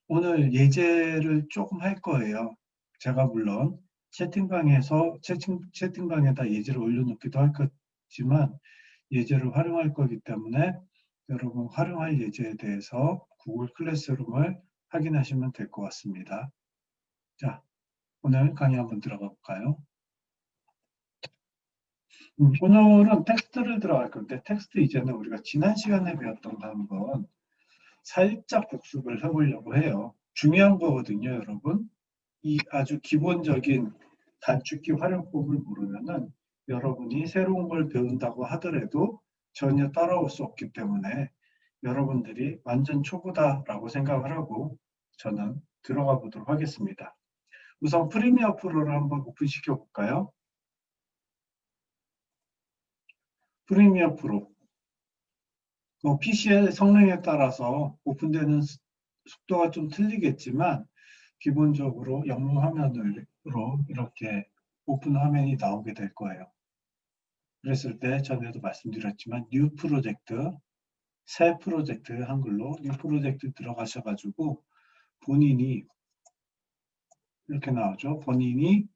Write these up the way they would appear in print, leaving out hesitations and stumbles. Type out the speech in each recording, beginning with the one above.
오늘 예제를 조금 할 거예요. 제가 물론 채팅방에다 예제를 올려놓기도 할 거지만 예제를 활용할 거기 때문에 여러분 활용할 예제에 대해서 구글 클래스룸을 확인하시면 될 것 같습니다. 자, 오늘 강의 한번 들어가 볼까요? 오늘은 텍스트를 들어갈 건데 텍스트 이제는 우리가 지난 시간에 배웠던 거 한번 살짝 복습을 해보려고 해요. 중요한 거거든요, 여러분. 이 아주 기본적인 단축키 활용법을 모르면은 여러분이 새로운 걸 배운다고 하더라도 전혀 따라올 수 없기 때문에 여러분들이 완전 초보다라고 생각을 하고 저는 들어가 보도록 하겠습니다. 우선 프리미어 프로를 한번 오픈시켜 볼까요? 프리미어 프로. PC의 성능에 따라서 오픈되는 속도가 좀 틀리겠지만 기본적으로 영문 화면으로 이렇게 오픈 화면이 나오게 될 거예요. 그랬을 때 전에도 말씀드렸지만 뉴 프로젝트, 새 프로젝트 한글로 뉴 프로젝트 들어가셔가지고 본인이 이렇게 나오죠. 본인이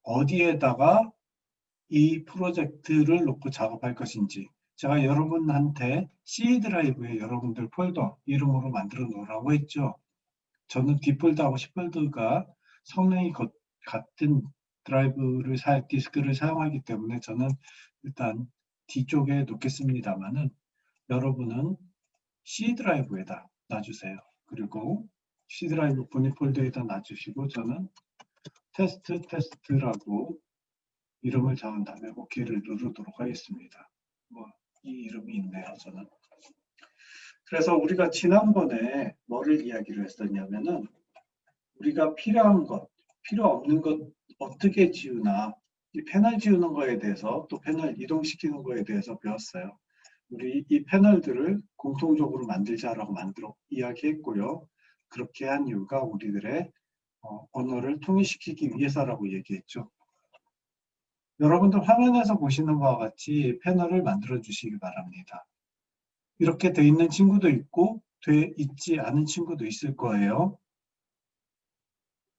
어디에다가 이 프로젝트를 놓고 작업할 것인지 제가 여러분한테 C 드라이브에 여러분들 폴더 이름으로 만들어 놓으라고 했죠. 저는 D폴더하고 C폴더가 성능이 같은 디스크를 사용하기 때문에 저는 일단 D쪽에 놓겠습니다만은 여러분은 C 드라이브에다 놔주세요. 그리고 C 드라이브 본인 폴더에다 놔주시고 저는 테스트라고 이름을 정한 다음에 OK를 누르도록 하겠습니다. 이 이름이 있네요, 저는. 그래서 우리가 지난번에 뭐를 이야기를 했었냐면은 우리가 필요한 것, 필요 없는 것 어떻게 지우나 이 패널 지우는 거에 대해서 또 패널 이동시키는 거에 대해서 배웠어요. 우리 이 패널들을 공통적으로 만들자라고 이야기했고요. 그렇게 한 이유가 우리들의 언어를 통일시키기 위해서라고 얘기했죠. 여러분들 화면에서 보시는 것과 같이 패널을 만들어 주시기 바랍니다. 이렇게 돼 있는 친구도 있고 돼 있지 않은 친구도 있을 거예요.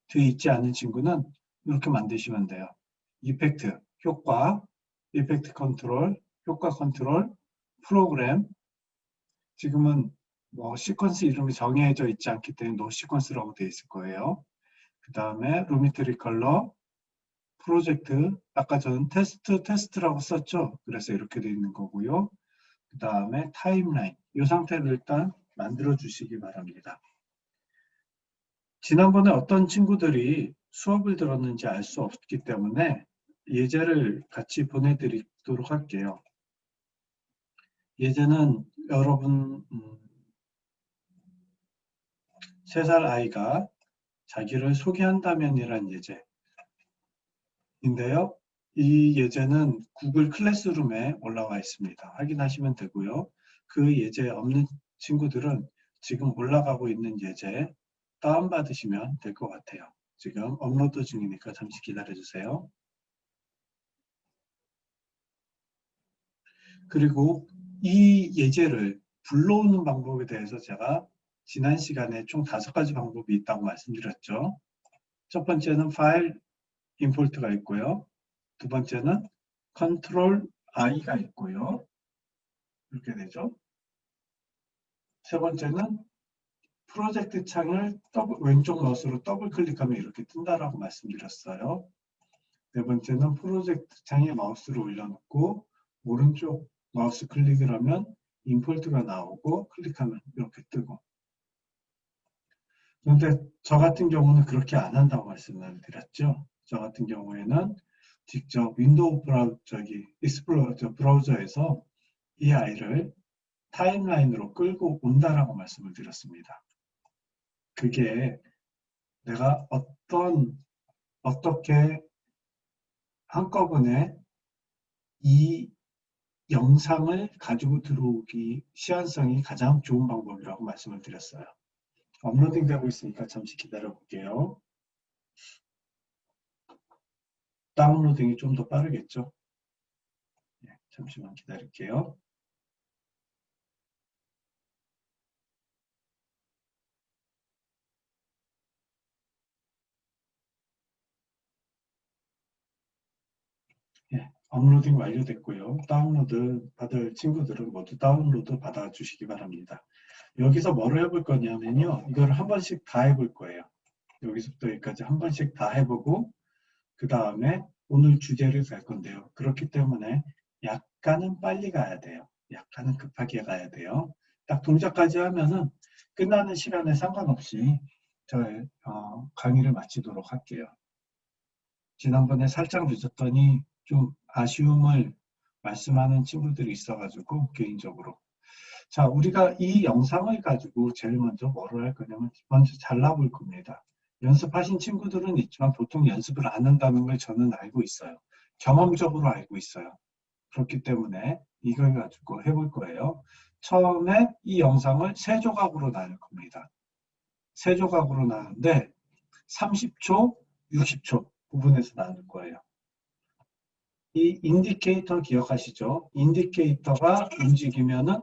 돼 있지 않은 친구는 이렇게 만드시면 돼요. 이펙트, 효과, 이펙트 컨트롤, 효과 컨트롤, 프로그램. 지금은 시퀀스 이름이 정해져 있지 않기 때문에 노 시퀀스라고 되어 있을 거예요. 그 다음에 루미트리 컬러, 프로젝트, 아까 저는 테스트라고 썼죠. 그래서 이렇게 되어 있는 거고요. 그 다음에 타임라인, 이 상태를 일단 만들어 주시기 바랍니다. 지난번에 어떤 친구들이 수업을 들었는지 알 수 없기 때문에 예제를 같이 보내드리도록 할게요. 예제는 여러분 3살 아이가 자기를 소개한다면이란 예제인데요. 이 예제는 구글 클래스룸에 올라와 있습니다. 확인하시면 되고요. 그 예제 없는 친구들은 지금 올라가고 있는 예제 다운받으시면 될 것 같아요. 지금 업로드 중이니까 잠시 기다려주세요. 그리고 이 예제를 불러오는 방법에 대해서 제가 지난 시간에 총 5가지 방법이 있다고 말씀드렸죠. 첫 번째는 파일 임포트가 있고요. 두 번째는 컨트롤 I가 있고요. 이렇게 되죠. 세 번째는 프로젝트 창을 왼쪽 마우스로 더블 클릭하면 이렇게 뜬다라고 말씀드렸어요. 네 번째는 프로젝트 창에 마우스를 올려놓고 오른쪽 마우스 클릭을 하면 임포트가 나오고 클릭하면 이렇게 뜨고. 그런데 저 같은 경우는 그렇게 안 한다고 말씀을 드렸죠. 저 같은 경우에는 직접 윈도우 익스플로러 브라우저에서 이 아이를 타임라인으로 끌고 온다라고 말씀을 드렸습니다. 그게 내가 어떻게 한꺼번에 이 영상을 가지고 들어오기 시한성이 가장 좋은 방법이라고 말씀을 드렸어요. 업로딩 되고 있으니까 잠시 기다려 볼게요. 다운로딩이 좀 더 빠르겠죠? 네, 잠시만 기다릴게요. 업로딩 완료됐고요. 다운로드 받을 친구들은 모두 다운로드 받아주시기 바랍니다. 여기서 뭐를 해볼 거냐면요. 이걸 한 번씩 다 해볼 거예요. 여기서부터 여기까지 한 번씩 다 해보고 그 다음에 오늘 주제를 갈 건데요. 그렇기 때문에 약간은 빨리 가야 돼요. 약간은 급하게 가야 돼요. 딱 동작까지 하면은 끝나는 시간에 상관없이 저의 강의를 마치도록 할게요. 지난번에 살짝 늦었더니 좀 아쉬움을 말씀하는 친구들이 있어가지고 개인적으로 자 우리가 이 영상을 가지고 제일 먼저 뭐를 할 거냐면 먼저 잘라볼 겁니다. 연습하신 친구들은 있지만 보통 연습을 안 한다는 걸 저는 알고 있어요. 경험적으로 알고 있어요. 그렇기 때문에 이걸 가지고 해볼 거예요. 처음에 이 영상을 세 조각으로 나눌 겁니다. 세 조각으로 나누는데 30초, 60초 부분에서 나눌 거예요. 이 인디케이터 기억하시죠? 인디케이터가 움직이면은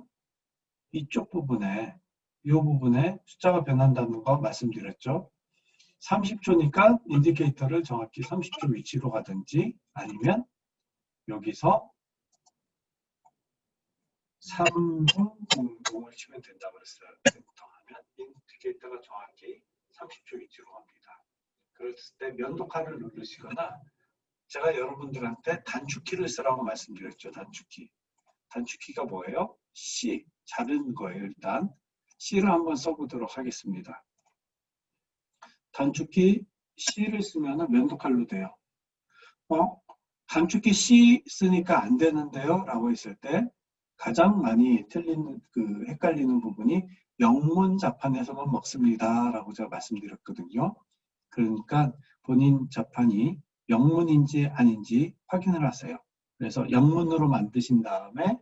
이쪽 부분에 이 부분에 숫자가 변한다는 거 말씀드렸죠. 30초니까 인디케이터를 정확히 30초 위치로 가든지 아니면 여기서 3000을 치면 된다고 그랬어요. 엔터 하면 인디케이터가 정확히 30초 위치로 갑니다. 그랬을 때 면도칼을 누르시거나 제가 여러분들한테 단축키를 쓰라고 말씀드렸죠. 단축키. 단축키가 뭐예요? C. 자르는 거예요. 일단 C를 한번 써보도록 하겠습니다. 단축키 C를 쓰면 면도칼로 돼요. 단축키 C 쓰니까 안 되는데요? 라고 했을 때 가장 많이 틀리는 헷갈리는 부분이 영문 자판에서만 먹습니다. 라고 제가 말씀드렸거든요. 그러니까 본인 자판이 영문인지 아닌지 확인을 하세요. 그래서 영문으로 만드신 다음에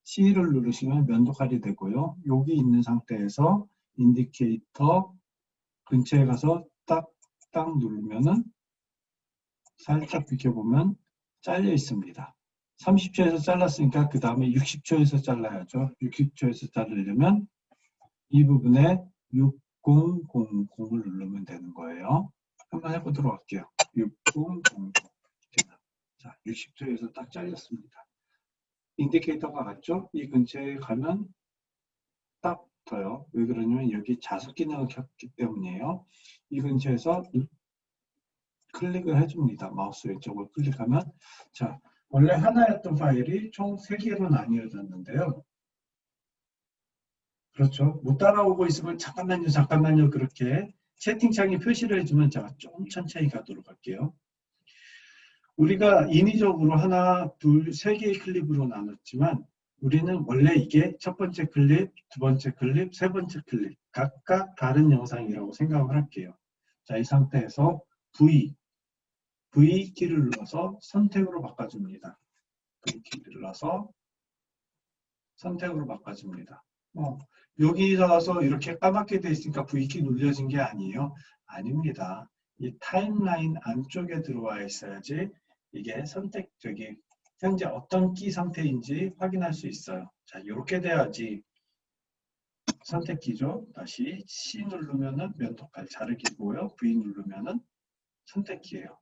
C를 누르시면 면도칼이 되고요. 여기 있는 상태에서 인디케이터 근처에 가서 딱 누르면은 살짝 비켜보면 잘려 있습니다. 30초에서 잘랐으니까 그 다음에 60초에서 잘라야죠. 60초에서 자르려면 이 부분에 6000을 누르면 되는 거예요. 한번 해보도록 할게요. 6000. 자, 60초에서 딱 잘렸습니다. 인디케이터가 같죠? 이 근처에 가면 딱 붙어요. 왜 그러냐면 여기 자석 기능을 켰기 때문이에요. 이 근처에서 클릭을 해줍니다. 마우스 왼쪽을 클릭하면 자 원래 하나였던 파일이 총 3개로 나뉘어졌는데요. 그렇죠. 못 따라오고 있으면 잠깐만요 그렇게 채팅창에 표시를 해주면 제가 좀 천천히 가도록 할게요. 우리가 인위적으로 하나, 둘, 3개의 클립으로 나눴지만 우리는 원래 이게 첫 번째 클립, 두 번째 클립, 세 번째 클립 각각 다른 영상이라고 생각을 할게요. 자, 이 상태에서 V 키를 눌러서 선택으로 바꿔줍니다. V 키를 눌러서 선택으로 바꿔줍니다. 여기서 와서 이렇게 까맣게 돼 있으니까 V키 눌려진 게 아니에요. 아닙니다. 이 타임라인 안쪽에 들어와 있어야지 이게 현재 어떤 키 상태인지 확인할 수 있어요. 자, 이렇게 돼야지 선택키죠. 다시 C 누르면은 면도칼 자르기고요. V 누르면은 선택키예요.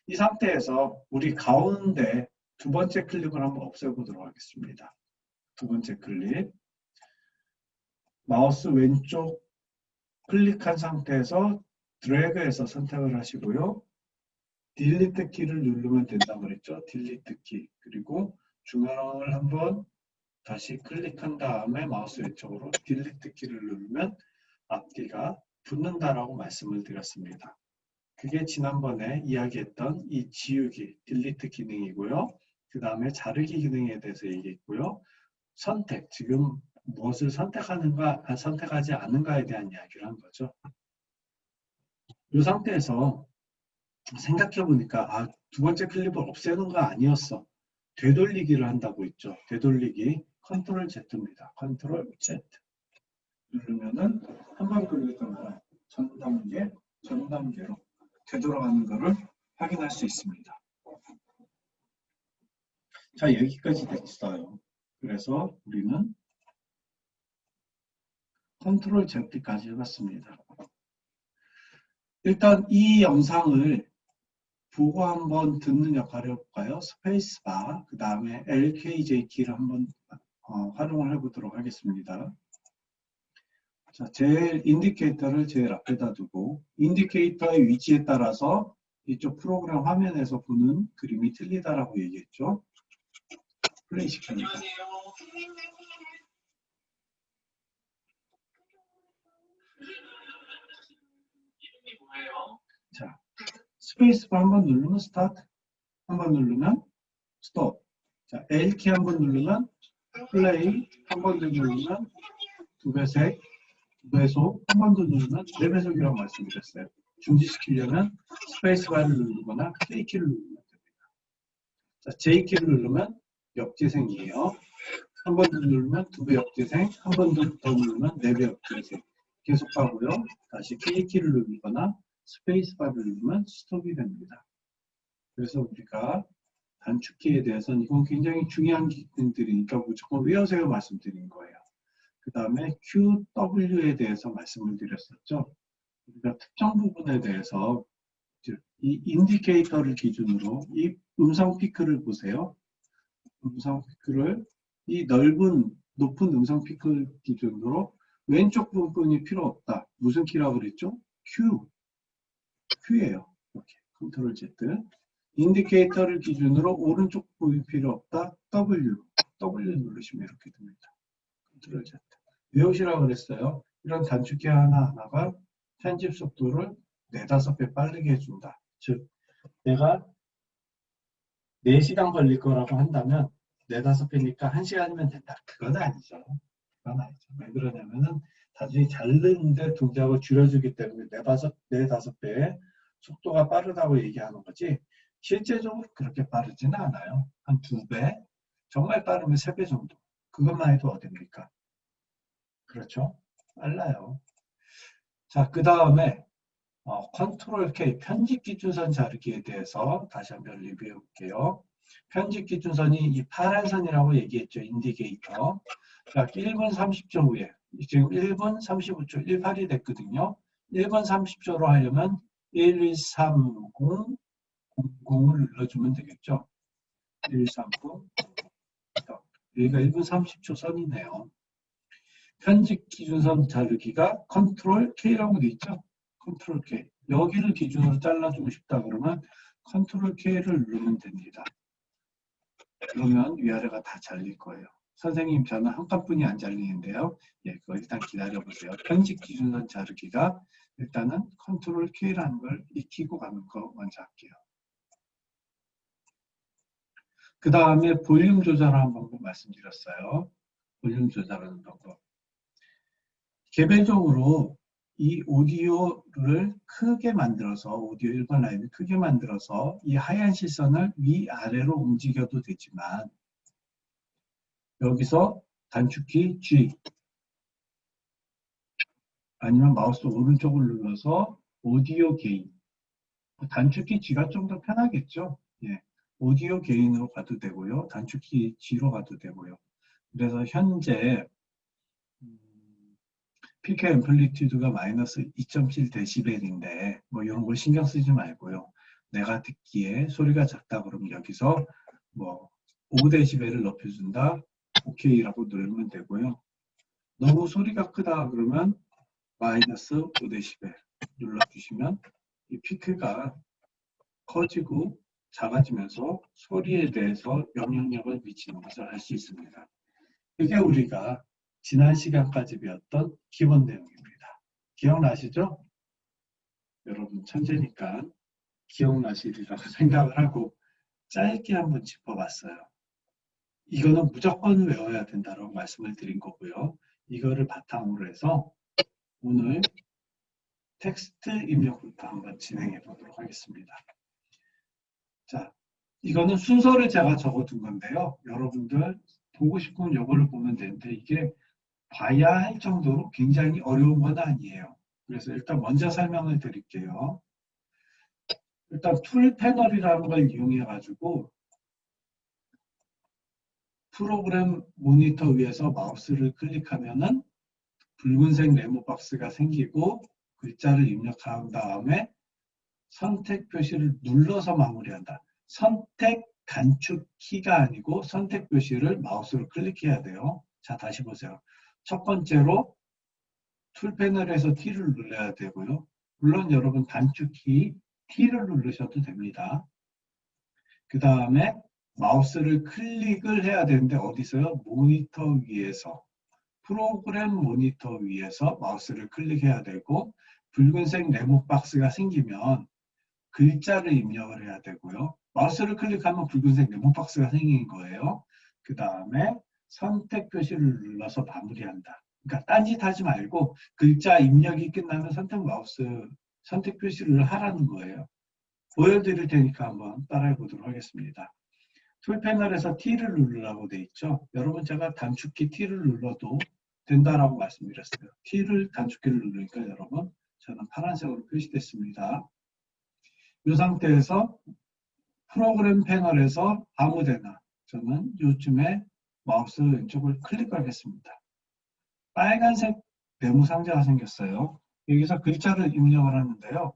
이 상태에서 우리 가운데 두 번째 클립을 한번 없애보도록 하겠습니다. 두 번째 클립. 마우스 왼쪽 클릭한 상태에서 드래그해서 선택을 하시고요. 딜리트 키를 누르면 된다고 그랬죠. 딜리트 키. 그리고 중앙을 한번 다시 클릭한 다음에 마우스 왼쪽으로 딜리트 키를 누르면 앞뒤가 붙는다라고 말씀을 드렸습니다. 그게 지난번에 이야기했던 이 지우기, 딜리트 기능이고요. 그 다음에 자르기 기능에 대해서 얘기했고요. 선택, 지금 무엇을 선택하는가, 선택하지 않는가에 대한 이야기를 한 거죠. 이 상태에서 생각해보니까 두 번째 클립을 없애는 거 아니었어. 되돌리기를 한다고 했죠. 되돌리기, 컨트롤 Z입니다. 컨트롤 Z 누르면은 한 번 클릭하면 전 단계로 되돌아가는 것을 확인할 수 있습니다. 자, 여기까지 됐어요. 그래서 우리는 컨트롤 Z까지 해봤습니다. 일단 이 영상을 보고 한번 듣는 역할을 해볼까요? 스페이스바, 그 다음에 LKJ 키를 한번 활용을 해보도록 하겠습니다. 자, 제일 인디케이터를 제일 앞에다 두고 인디케이터의 위치에 따라서 이쪽 프로그램 화면에서 보는 그림이 틀리다라고 얘기했죠. 플레이 시킵니다. 자, 스페이스바 한번 누르면 스타트, 한번 누르면 스톱. 자, L키 한번 누르면 플레이, 한번 더 누르면 2배색, 2배속, 한번 더 누르면 4배속이라고 말씀드렸어요. 중지시키려면 스페이스바를 누르거나 K키를 누르면 됩니다. 자, J키를 누르면 역재생이에요. 한 번 더 누르면 2배 역재생, 한 번 더 누르면 4배 역재생. 계속 가고요. 다시 K키를 누르거나 스페이스바를 누르면 스톱이 됩니다. 그래서 우리가 단축키에 대해서는 이건 굉장히 중요한 기능들이니까 무조건 외우세요 말씀드린 거예요. 그 다음에 QW에 대해서 말씀을 드렸었죠. 우리가 특정 부분에 대해서 이 인디케이터를 기준으로 이 음성 피크를 보세요. 음성 피크를 이 높은 음성 피크 기준으로 왼쪽 부분이 필요 없다. 무슨 키라고 그랬죠? Q예요. 이렇게 컨트롤 Z. 인디케이터를 기준으로 오른쪽 부분이 필요 없다. W 누르시면 이렇게 됩니다. 컨트롤 Z. 외우시라고 그랬어요. 이런 단축키 하나하나가 편집 속도를 4~5배 빠르게 해준다. 즉, 내가 4시간 걸릴 거라고 한다면 4~5배니까 1시간이면 된다. 그건 아니죠. 왜 그러냐면은 단순히 자르는데 동작을 줄여주기 때문에 4~5배의 속도가 빠르다고 얘기하는 거지 실제적으로 그렇게 빠르지는 않아요. 한 2배, 정말 빠르면 3배 정도. 그것만 해도 어딥니까? 그렇죠? 빨라요. 자, 그 다음에 컨트롤 K, 편집 기준선 자르기에 대해서 다시 한번 리뷰해 볼게요. 편집 기준선이 이 파란 선이라고 얘기했죠. 인디케이터. 자, 1분 30초 후에, 지금 1분 35초, 18이 됐거든요. 1분 30초로 하려면 1230, 00을 눌러주면 되겠죠. 1230. 여기가 1분 30초 선이네요. 편집 기준선 자르기가 컨트롤 K라고 돼 있죠. 컨트롤 K. 여기를 기준으로 잘라주고 싶다 그러면 컨트롤 K를 누르면 됩니다. 그러면 위아래가 다 잘릴 거예요. 선생님 저는 한 칸뿐이 안 잘리는데요. 예, 그거 일단 기다려보세요. 편집 기준선 자르기가 일단은 컨트롤 K라는 걸 익히고 가는 거 먼저 할게요. 그 다음에 볼륨 조절하는 방법 말씀드렸어요. 볼륨 조절하는 방법. 개별적으로 이 오디오를 크게 만들어서 오디오 1번 라인을 크게 만들어서 이 하얀 실선을 위아래로 움직여도 되지만 여기서 단축키 G 아니면 마우스 오른쪽을 눌러서 오디오 게인 단축키 G가 좀 더 편하겠죠. 예. 오디오 게인으로 가도 되고요. 단축키 G로 가도 되고요. 그래서 현재 피크 앰플리튜드가 마이너스 2.7dB인데 뭐 이런 걸 신경 쓰지 말고요. 내가 듣기에 소리가 작다 그러면 여기서 뭐 5dB를 높여준다. OK라고 누르면 되고요. 너무 소리가 크다 그러면 마이너스 5dB 눌러주시면 이 피크가 커지고 작아지면서 소리에 대해서 영향력을 미치는 것을 알 수 있습니다. 이게 우리가 지난 시간까지 배웠던 기본 내용입니다. 기억나시죠? 여러분 천재니까 기억나시리라고 생각을 하고 짧게 한번 짚어봤어요. 이거는 무조건 외워야 된다고 말씀을 드린 거고요. 이거를 바탕으로 해서 오늘 텍스트 입력부터 한번 진행해 보도록 하겠습니다. 자, 이거는 순서를 제가 적어둔 건데요. 여러분들 보고 싶으면 이거를 보면 되는데 이게 봐야 할 정도로 굉장히 어려운 건 아니에요. 그래서 일단 먼저 설명을 드릴게요. 일단 툴 패널이라는 걸 이용해 가지고 프로그램 모니터 위에서 마우스를 클릭하면은 붉은색 네모 박스가 생기고 글자를 입력한 다음에 선택 표시를 눌러서 마무리한다. 선택 단축 키가 아니고 선택 표시를 마우스로 클릭해야 돼요. 자, 다시 보세요. 첫 번째로 툴 패널에서 T를 눌러야 되고요. 물론 여러분 단축키 T를 누르셔도 됩니다. 그 다음에 마우스를 클릭을 해야 되는데 어디서요? 모니터 위에서, 프로그램 모니터 위에서 마우스를 클릭해야 되고, 붉은색 네모 박스가 생기면 글자를 입력을 해야 되고요. 마우스를 클릭하면 붉은색 네모 박스가 생긴 거예요. 그 다음에 선택 표시를 눌러서 마무리한다. 그러니까 딴짓하지 말고 글자 입력이 끝나면 선택 표시를 하라는 거예요. 보여드릴 테니까 한번 따라해 보도록 하겠습니다. 툴 패널에서 T를 누르라고 돼 있죠. 여러분 제가 단축키 T를 눌러도 된다라고 말씀드렸어요. 단축키를 누르니까 여러분 저는 파란색으로 표시됐습니다. 이 상태에서 프로그램 패널에서 아무데나 저는 요즘에 마우스 왼쪽을 클릭하겠습니다. 빨간색 네모 상자가 생겼어요. 여기서 글자를 입력을 하는데요.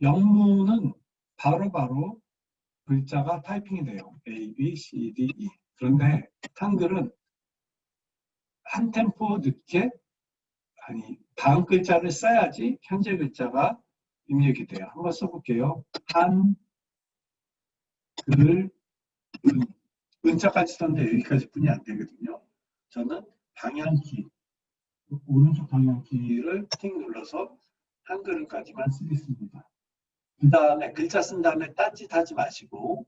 영문은 바로바로 글자가 타이핑이 돼요. A, B, C, D, E. 그런데 한글은 한 템포 늦게, 다음 글자를 써야지 현재 글자가 입력이 돼요. 한번 써볼게요. 한, 글, 은. 은자까지 썼는데 여기까지 뿐이 안 되거든요. 저는 방향키, 오른쪽 방향키를 틱 눌러서 한글까지만 쓰겠습니다. 그 다음에 글자 쓴 다음에 딴짓하지 마시고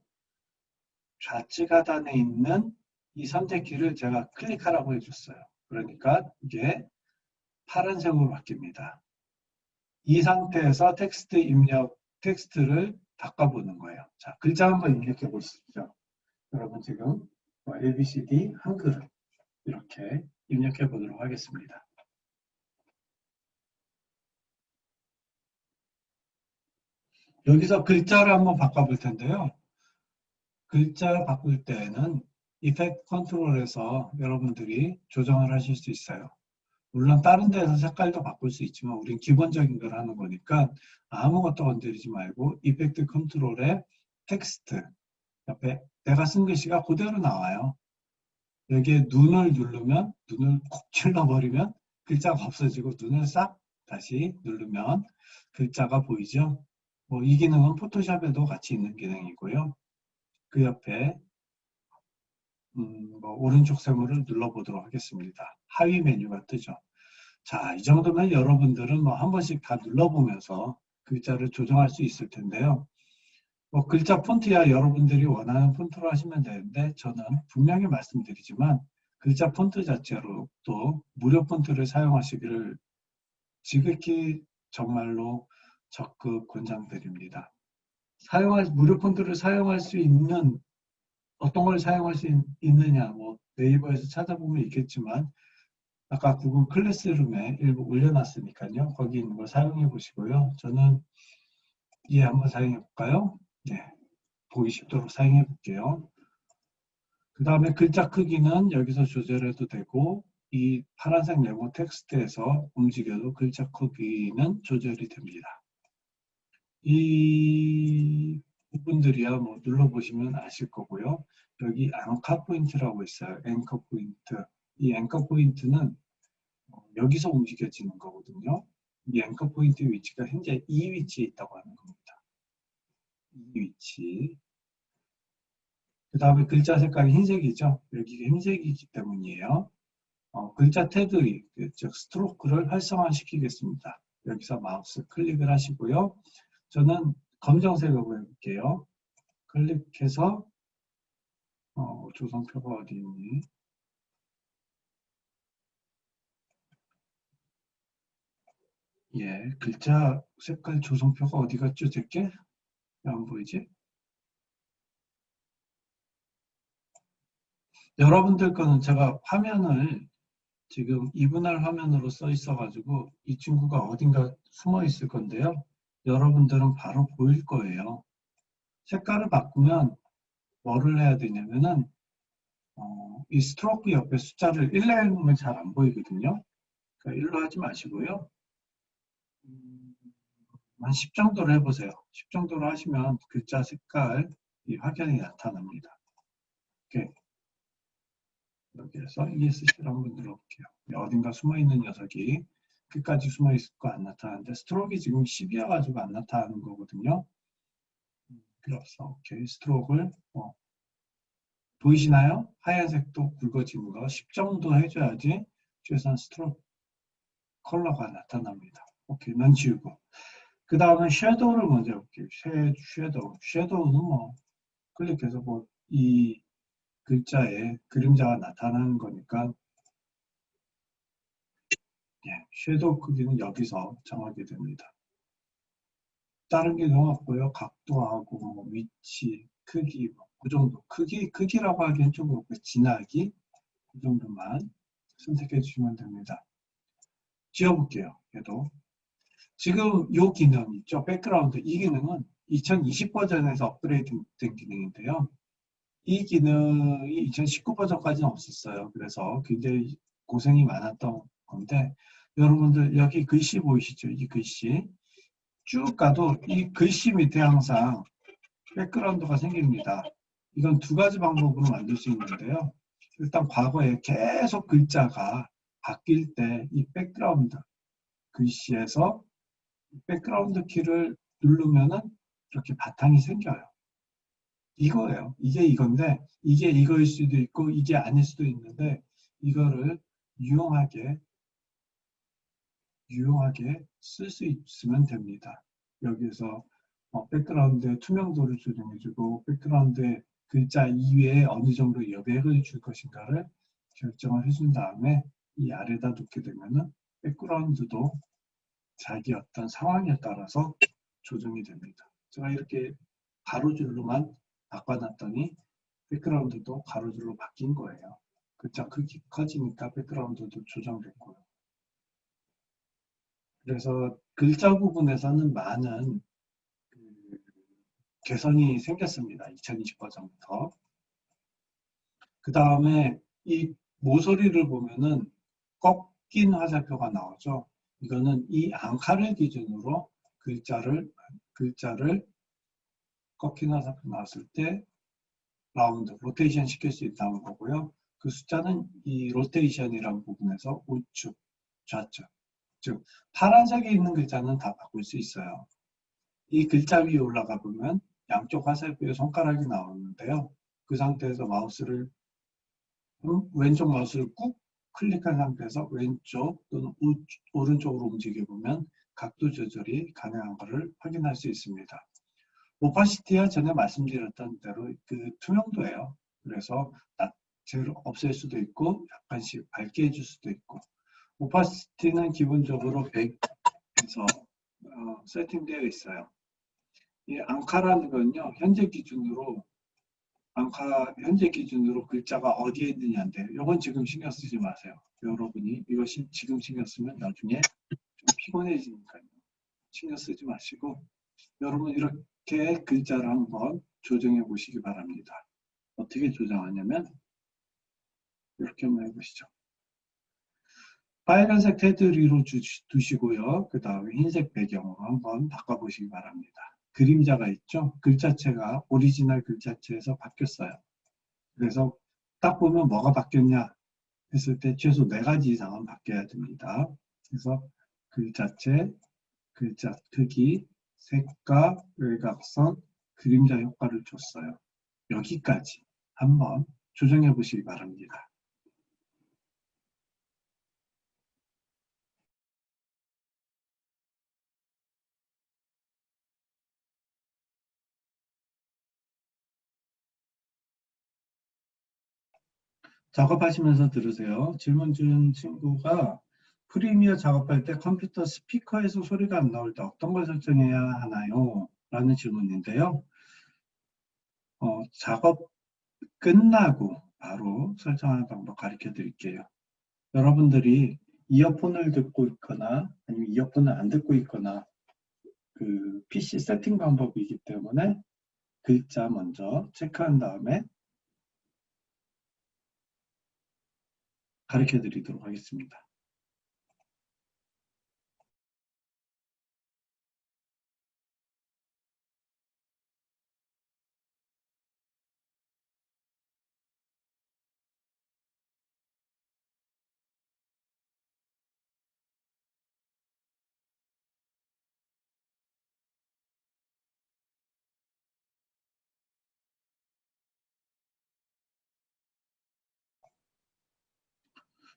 좌측 하단에 있는 이 선택키를 제가 클릭하라고 해줬어요. 그러니까 이게 파란색으로 바뀝니다. 이 상태에서 텍스트를 바꿔보는 거예요. 자, 글자 한번 입력해 보시죠. 여러분 지금 ABCD 한글을 이렇게 입력해 보도록 하겠습니다. 여기서 글자를 한번 바꿔볼 텐데요. 글자 바꿀 때는 이펙트 컨트롤에서 여러분들이 조정을 하실 수 있어요. 물론 다른 데서 색깔도 바꿀 수 있지만 우린 기본적인 걸 하는 거니까 아무것도 건드리지 말고 이펙트 컨트롤에 텍스트 옆에 내가 쓴 글씨가 그대로 나와요. 여기에 눈을 누르면, 눈을 콕 찔러버리면 글자가 없어지고 눈을 싹 다시 누르면 글자가 보이죠. 이 기능은 포토샵에도 같이 있는 기능이고요. 그 옆에 오른쪽 세모를 눌러보도록 하겠습니다. 하위 메뉴가 뜨죠. 자, 이 정도면 여러분들은 한 번씩 다 눌러보면서 글자를 조정할 수 있을 텐데요. 글자 폰트야 여러분들이 원하는 폰트로 하시면 되는데 저는 분명히 말씀드리지만 글자 폰트 자체로 또 무료 폰트를 사용하시기를 지극히 정말로 적극 권장드립니다. 무료 폰트를 사용할 수 있는 어떤 걸 사용할 수 있느냐 네이버에서 찾아보면 있겠지만 아까 구글 클래스룸에 일부 올려놨으니까요. 거기 있는 걸 사용해 보시고요. 저는 한번 사용해 볼까요? 네, 보기 쉽도록 사용해 볼게요. 그 다음에 글자 크기는 여기서 조절해도 되고 이 파란색 네모 텍스트에서 움직여도 글자 크기는 조절이 됩니다. 이 부분들이야 눌러보시면 아실 거고요. 여기 앵커 포인트라고 있어요. 앵커 포인트. 이 앵커 포인트는 여기서 움직여지는 거거든요. 이 앵커 포인트 위치가 현재 이 위치에 있다고 하는 겁니다. 이 위치. 그 다음에 글자 색깔이 흰색이죠. 여기가 흰색이기 때문이에요. 글자 테두리, 즉 스트로크를 활성화시키겠습니다. 여기서 마우스 클릭을 하시고요. 저는 검정색으로 해볼게요. 클릭해서 조성표가 어디 있니? 예, 글자 색깔 조성표가 어디 갔죠, 제게? 안 보이지? 여러분들 거는 제가 화면을 지금 이분할 화면으로 써 있어가지고 이 친구가 어딘가 숨어 있을 건데요. 여러분들은 바로 보일 거예요. 색깔을 바꾸면 뭐를 해야 되냐면은 이 스트로크 옆에 숫자를 1로 해놓으면 잘 안 보이거든요. 그러니까 1로 하지 마시고요. 한 10 정도로 해보세요. 10 정도로 하시면 글자 색깔이 확연히 나타납니다. 이렇게 여기에서 ESC를 한번 눌러볼게요. 어딘가 숨어있는 녀석이 끝까지 숨어있을 거 안 나타나는데 스트로크가 지금 10이어가지고 안 나타나는 거거든요. 그래서 오케이 스트로크를 보이시나요? 하얀색도 굵어지는 거 10 정도 해줘야지 최소한 스트로크 컬러가 나타납니다. 오케이 넌 지우고 그 다음에 섀도우를 먼저 해볼게요. 섀도우는 뭐 클릭해서 뭐 이 글자에 그림자가 나타나는 거니까 섀도우 크기는 여기서 정하게 됩니다. 다른 게 너무 없고요. 각도하고 뭐 위치, 크기 그 정도 크기라고 하기엔 좀 그렇고 진하기 그 정도만 선택해 주시면 됩니다. 지워볼게요. 얘도 지금 이 기능 있죠. 백그라운드 이 기능은 2020 버전에서 업그레이드 된 기능인데요. 이 기능이 2019 버전까지는 없었어요. 그래서 굉장히 고생이 많았던 건데 여러분들 여기 글씨 보이시죠? 이 글씨 쭉 가도 이 글씨 밑에 항상 백그라운드가 생깁니다. 이건 두 가지 방법으로 만들 수 있는데요. 일단 과거에 계속 글자가 바뀔 때 이 백그라운드 글씨에서 백그라운드 키를 누르면은 이렇게 바탕이 생겨요. 이거예요. 이게 이건데 이게 이거일 수도 있고 이게 아닐 수도 있는데 이거를 유용하게 쓸 수 있으면 됩니다. 여기에서 백그라운드의 투명도를 조정해주고 백그라운드의 글자 이외에 어느 정도 여백을 줄 것인가를 결정을 해준 다음에 이 아래다 놓게 되면은 백그라운드도 자기 어떤 상황에 따라서 조정이 됩니다. 제가 이렇게 가로줄로만 바꿔놨더니 백그라운드도 가로줄로 바뀐 거예요. 글자 크기 커지니까 백그라운드도 조정됐고요. 그래서 글자 부분에서는 많은 개선이 생겼습니다. 2020 버전부터. 그 다음에 이 모서리를 보면은 꺾인 화살표가 나오죠. 이거는 이 앙카를 기준으로 글자를 꺾인 화살표 나왔을 때 라운드, 로테이션 시킬 수 있다는 거고요. 그 숫자는 이 로테이션이라는 부분에서 우측, 좌측, 즉 파란색에 있는 글자는 다 바꿀 수 있어요. 이 글자 위에 올라가 보면 양쪽 화살표에 손가락이 나오는데요. 그 상태에서 왼쪽 마우스를 꾹 클릭한 상태에서 왼쪽 또는 오른쪽으로 움직여 보면 각도 조절이 가능한 것을 확인할 수 있습니다. 오파시티야 전에 말씀드렸던 대로 그 투명도예요. 그래서 낮을 없앨 수도 있고 약간씩 밝게 해줄 수도 있고 오파시티는 기본적으로 100에서 세팅되어 있어요. 이 앙카라는 건요 현재 기준으로 글자가 어디에 있느냐인데 이건 지금 신경 쓰지 마세요. 여러분이 이것이 지금 신경 쓰면 나중에 좀 피곤해지니까요. 신경 쓰지 마시고 여러분 이렇게 글자를 한번 조정해 보시기 바랍니다. 어떻게 조정하냐면 이렇게 한번 해보시죠. 빨간색 테두리로 두시고요. 그 다음에 흰색 배경으로 한번 바꿔보시기 바랍니다. 그림자가 있죠? 글자체가 오리지널 글자체에서 바뀌었어요. 그래서 딱 보면 뭐가 바뀌었냐 했을 때 최소 4가지 이상은 바뀌어야 됩니다. 그래서 글자체, 글자 크기, 색깔, 외곽선, 그림자 효과를 줬어요. 여기까지 한번 조정해 보시기 바랍니다. 작업하시면서 들으세요. 질문 준 친구가 프리미어 작업할 때 컴퓨터 스피커에서 소리가 안 나올 때 어떤 걸 설정해야 하나요? 라는 질문인데요. 작업 끝나고 바로 설정하는 방법 가르쳐 드릴게요. 여러분들이 이어폰을 듣고 있거나 아니면 이어폰을 안 듣고 있거나 그 PC 세팅 방법이기 때문에 글자 먼저 체크한 다음에 가르쳐 드리도록 하겠습니다.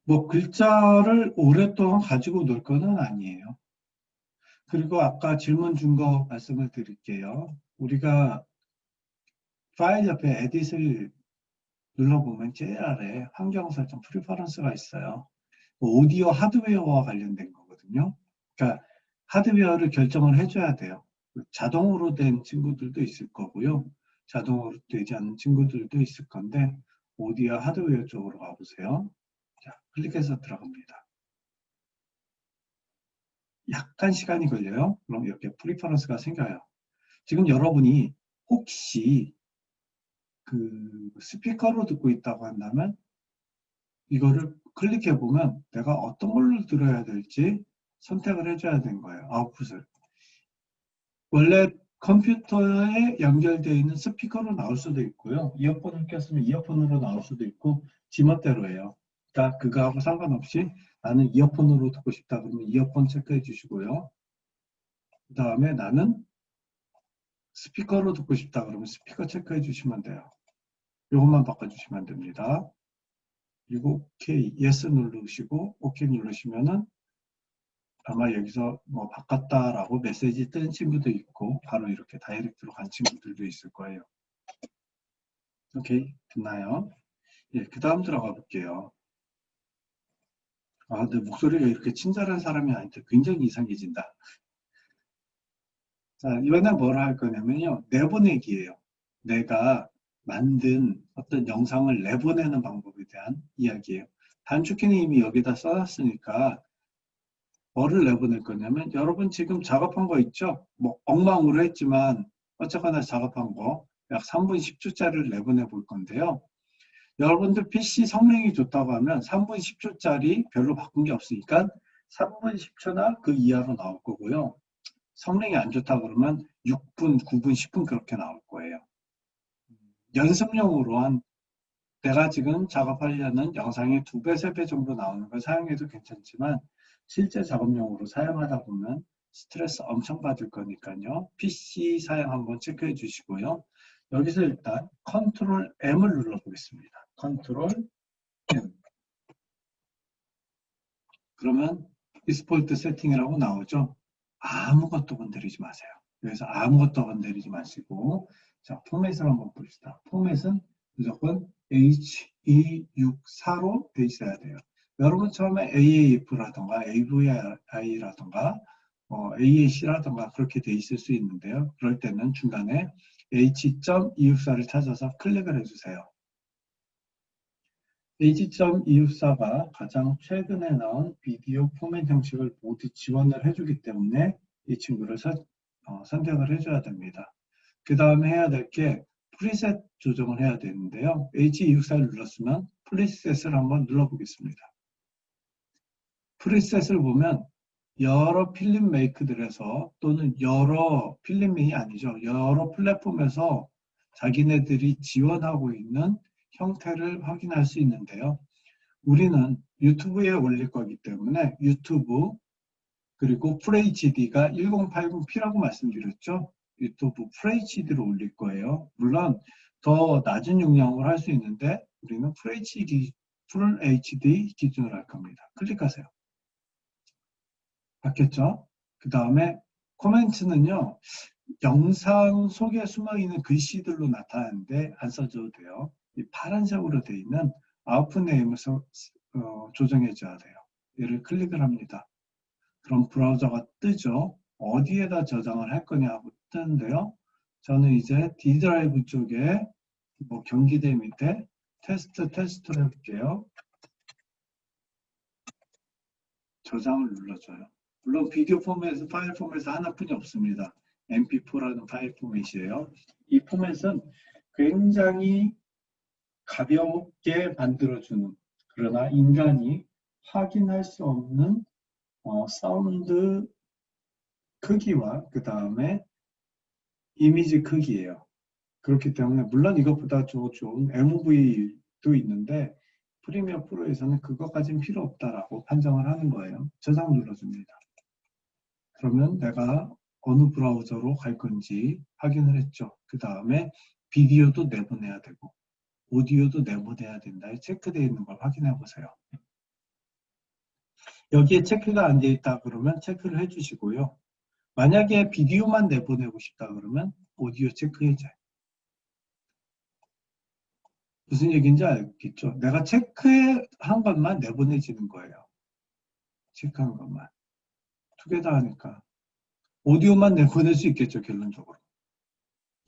뭐 글자를 오랫동안 가지고 놀 거는 아니에요. 그리고 아까 질문 준 거 말씀을 드릴게요. 우리가 파일 옆에 에딧을 눌러보면 제일 아래 환경 설정 프리퍼런스가 있어요. 오디오 하드웨어와 관련된 거거든요. 그러니까 하드웨어를 결정을 해줘야 돼요. 자동으로 된 친구들도 있을 거고요. 자동으로 되지 않는 친구들도 있을 건데 오디오 하드웨어 쪽으로 가보세요. 자, 클릭해서 들어갑니다. 약간 시간이 걸려요. 그럼 이렇게 프리퍼런스가 생겨요. 지금 여러분이 혹시 그 스피커로 듣고 있다고 한다면 이거를 클릭해 보면 내가 어떤 걸로 들어야 될지 선택을 해줘야 되는 거예요. 아웃풋을. 원래 컴퓨터에 연결되어 있는 스피커로 나올 수도 있고요. 이어폰을 꼈으면 이어폰으로 나올 수도 있고 지멋대로예요. 그러니까 그거하고 상관없이 나는 이어폰으로 듣고 싶다 그러면 이어폰 체크해 주시고요. 그 다음에 나는 스피커로 듣고 싶다 그러면 스피커 체크해 주시면 돼요. 이것만 바꿔주시면 됩니다. 그리고 OK, Yes 누르시고 OK 누르시면은 아마 여기서 뭐 바꿨다라고 메시지 뜬 친구도 있고 바로 이렇게 다이렉트로 간 친구들도 있을 거예요. 오케이, 됐나요? 예, 그 다음 들어가 볼게요. 아, 내 목소리가 이렇게 친절한 사람이 아닌데 굉장히 이상해진다. 자, 이번에 뭐라 할 거냐면요. 내보내기예요. 내가 만든 어떤 영상을 내보내는 방법에 대한 이야기예요. 단축키는 이미 여기다 써놨으니까 뭐를 내보낼 거냐면 여러분 지금 작업한 거 있죠? 뭐 엉망으로 했지만 어쨌거나 작업한 거 약 3분 10초짜리를 내보내 볼 건데요. 여러분들 PC 성능이 좋다고 하면 3분 10초짜리 별로 바꾼 게 없으니까 3분 10초나 그 이하로 나올 거고요. 성능이 안 좋다 그러면 6분, 9분, 10분 그렇게 나올 거예요. 연습용으로 한 내가 지금 작업하려는 영상의 2배, 3배 정도 나오는 걸 사용해도 괜찮지만 실제 작업용으로 사용하다 보면 스트레스 엄청 받을 거니까요. PC 사용 한번 체크해 주시고요. 여기서 일단 컨트롤 M을 눌러보겠습니다. 컨트롤 M. 그러면 디스폴트 세팅이라고 나오죠. 아무것도 건드리지 마세요. 그래서 아무것도 건드리지 마시고 자 포맷을 한번 봅시다. 포맷은 무조건 H264로 돼 있어야 돼요. 여러분 처음에 AAF라던가 AVI라던가 AAC라던가 그렇게 돼 있을 수 있는데요. 그럴 때는 중간에 H.264를 찾아서 클릭을 해주세요. H.264가 가장 최근에 나온 비디오 포맷 형식을 모두 지원을 해주기 때문에 이 친구를 선택을 해줘야 됩니다. 그 다음에 해야 될 게 프리셋 조정을 해야 되는데요. H264를 눌렀으면 프리셋을 한번 눌러보겠습니다. 프리셋을 보면 여러 필름 메이크들에서 또는 여러 필름이 아니죠. 여러 플랫폼에서 자기네들이 지원하고 있는 형태를 확인할 수 있는데요. 우리는 유튜브에 올릴 거기 때문에 유튜브 그리고 FHD가 1080p라고 말씀드렸죠. 유튜브 FHD로 올릴 거예요. 물론 더 낮은 용량으로 할 수 있는데 우리는 FHD 기준으로 할 겁니다. 클릭하세요. 바뀌었죠? 그 다음에 코멘트는요. 영상 속에 숨어있는 글씨들로 나타나는데 안 써줘도 돼요. 이 파란색으로 되어 있는 아웃풋 네임을 조정해 줘야 돼요. 얘를 클릭을 합니다. 그럼 브라우저가 뜨죠. 어디에다 저장을 할 거냐 하고 뜨는데요. 저는 이제 D 드라이브 쪽에 뭐 경기대 밑에 테스트를 해볼게요. 저장을 눌러줘요. 물론 비디오 포맷은 파일 포맷은 하나뿐이 없습니다. MP4라는 파일 포맷이에요. 이 포맷은 굉장히 가볍게 만들어주는 그러나 인간이 확인할 수 없는 사운드 크기와 그 다음에 이미지 크기예요. 그렇기 때문에 물론 이것보다 좋은 MOV도 있는데 프리미어 프로에서는 그것까지는 필요 없다라고 판정을 하는 거예요. 저장 눌러줍니다. 그러면 내가 어느 브라우저로 갈 건지 확인을 했죠. 그 다음에 비디오도 내보내야 되고 오디오도 내보내야 된다. 체크되어 있는 걸 확인해 보세요. 여기에 체크가 안 돼 있다 그러면 체크를 해주시고요. 만약에 비디오만 내보내고 싶다 그러면 오디오 체크해줘요. 무슨 얘기인지 알겠죠? 내가 체크한 것만 내보내지는 거예요. 체크한 것만. 두 개 다 하니까. 오디오만 내보낼 수 있겠죠, 결론적으로.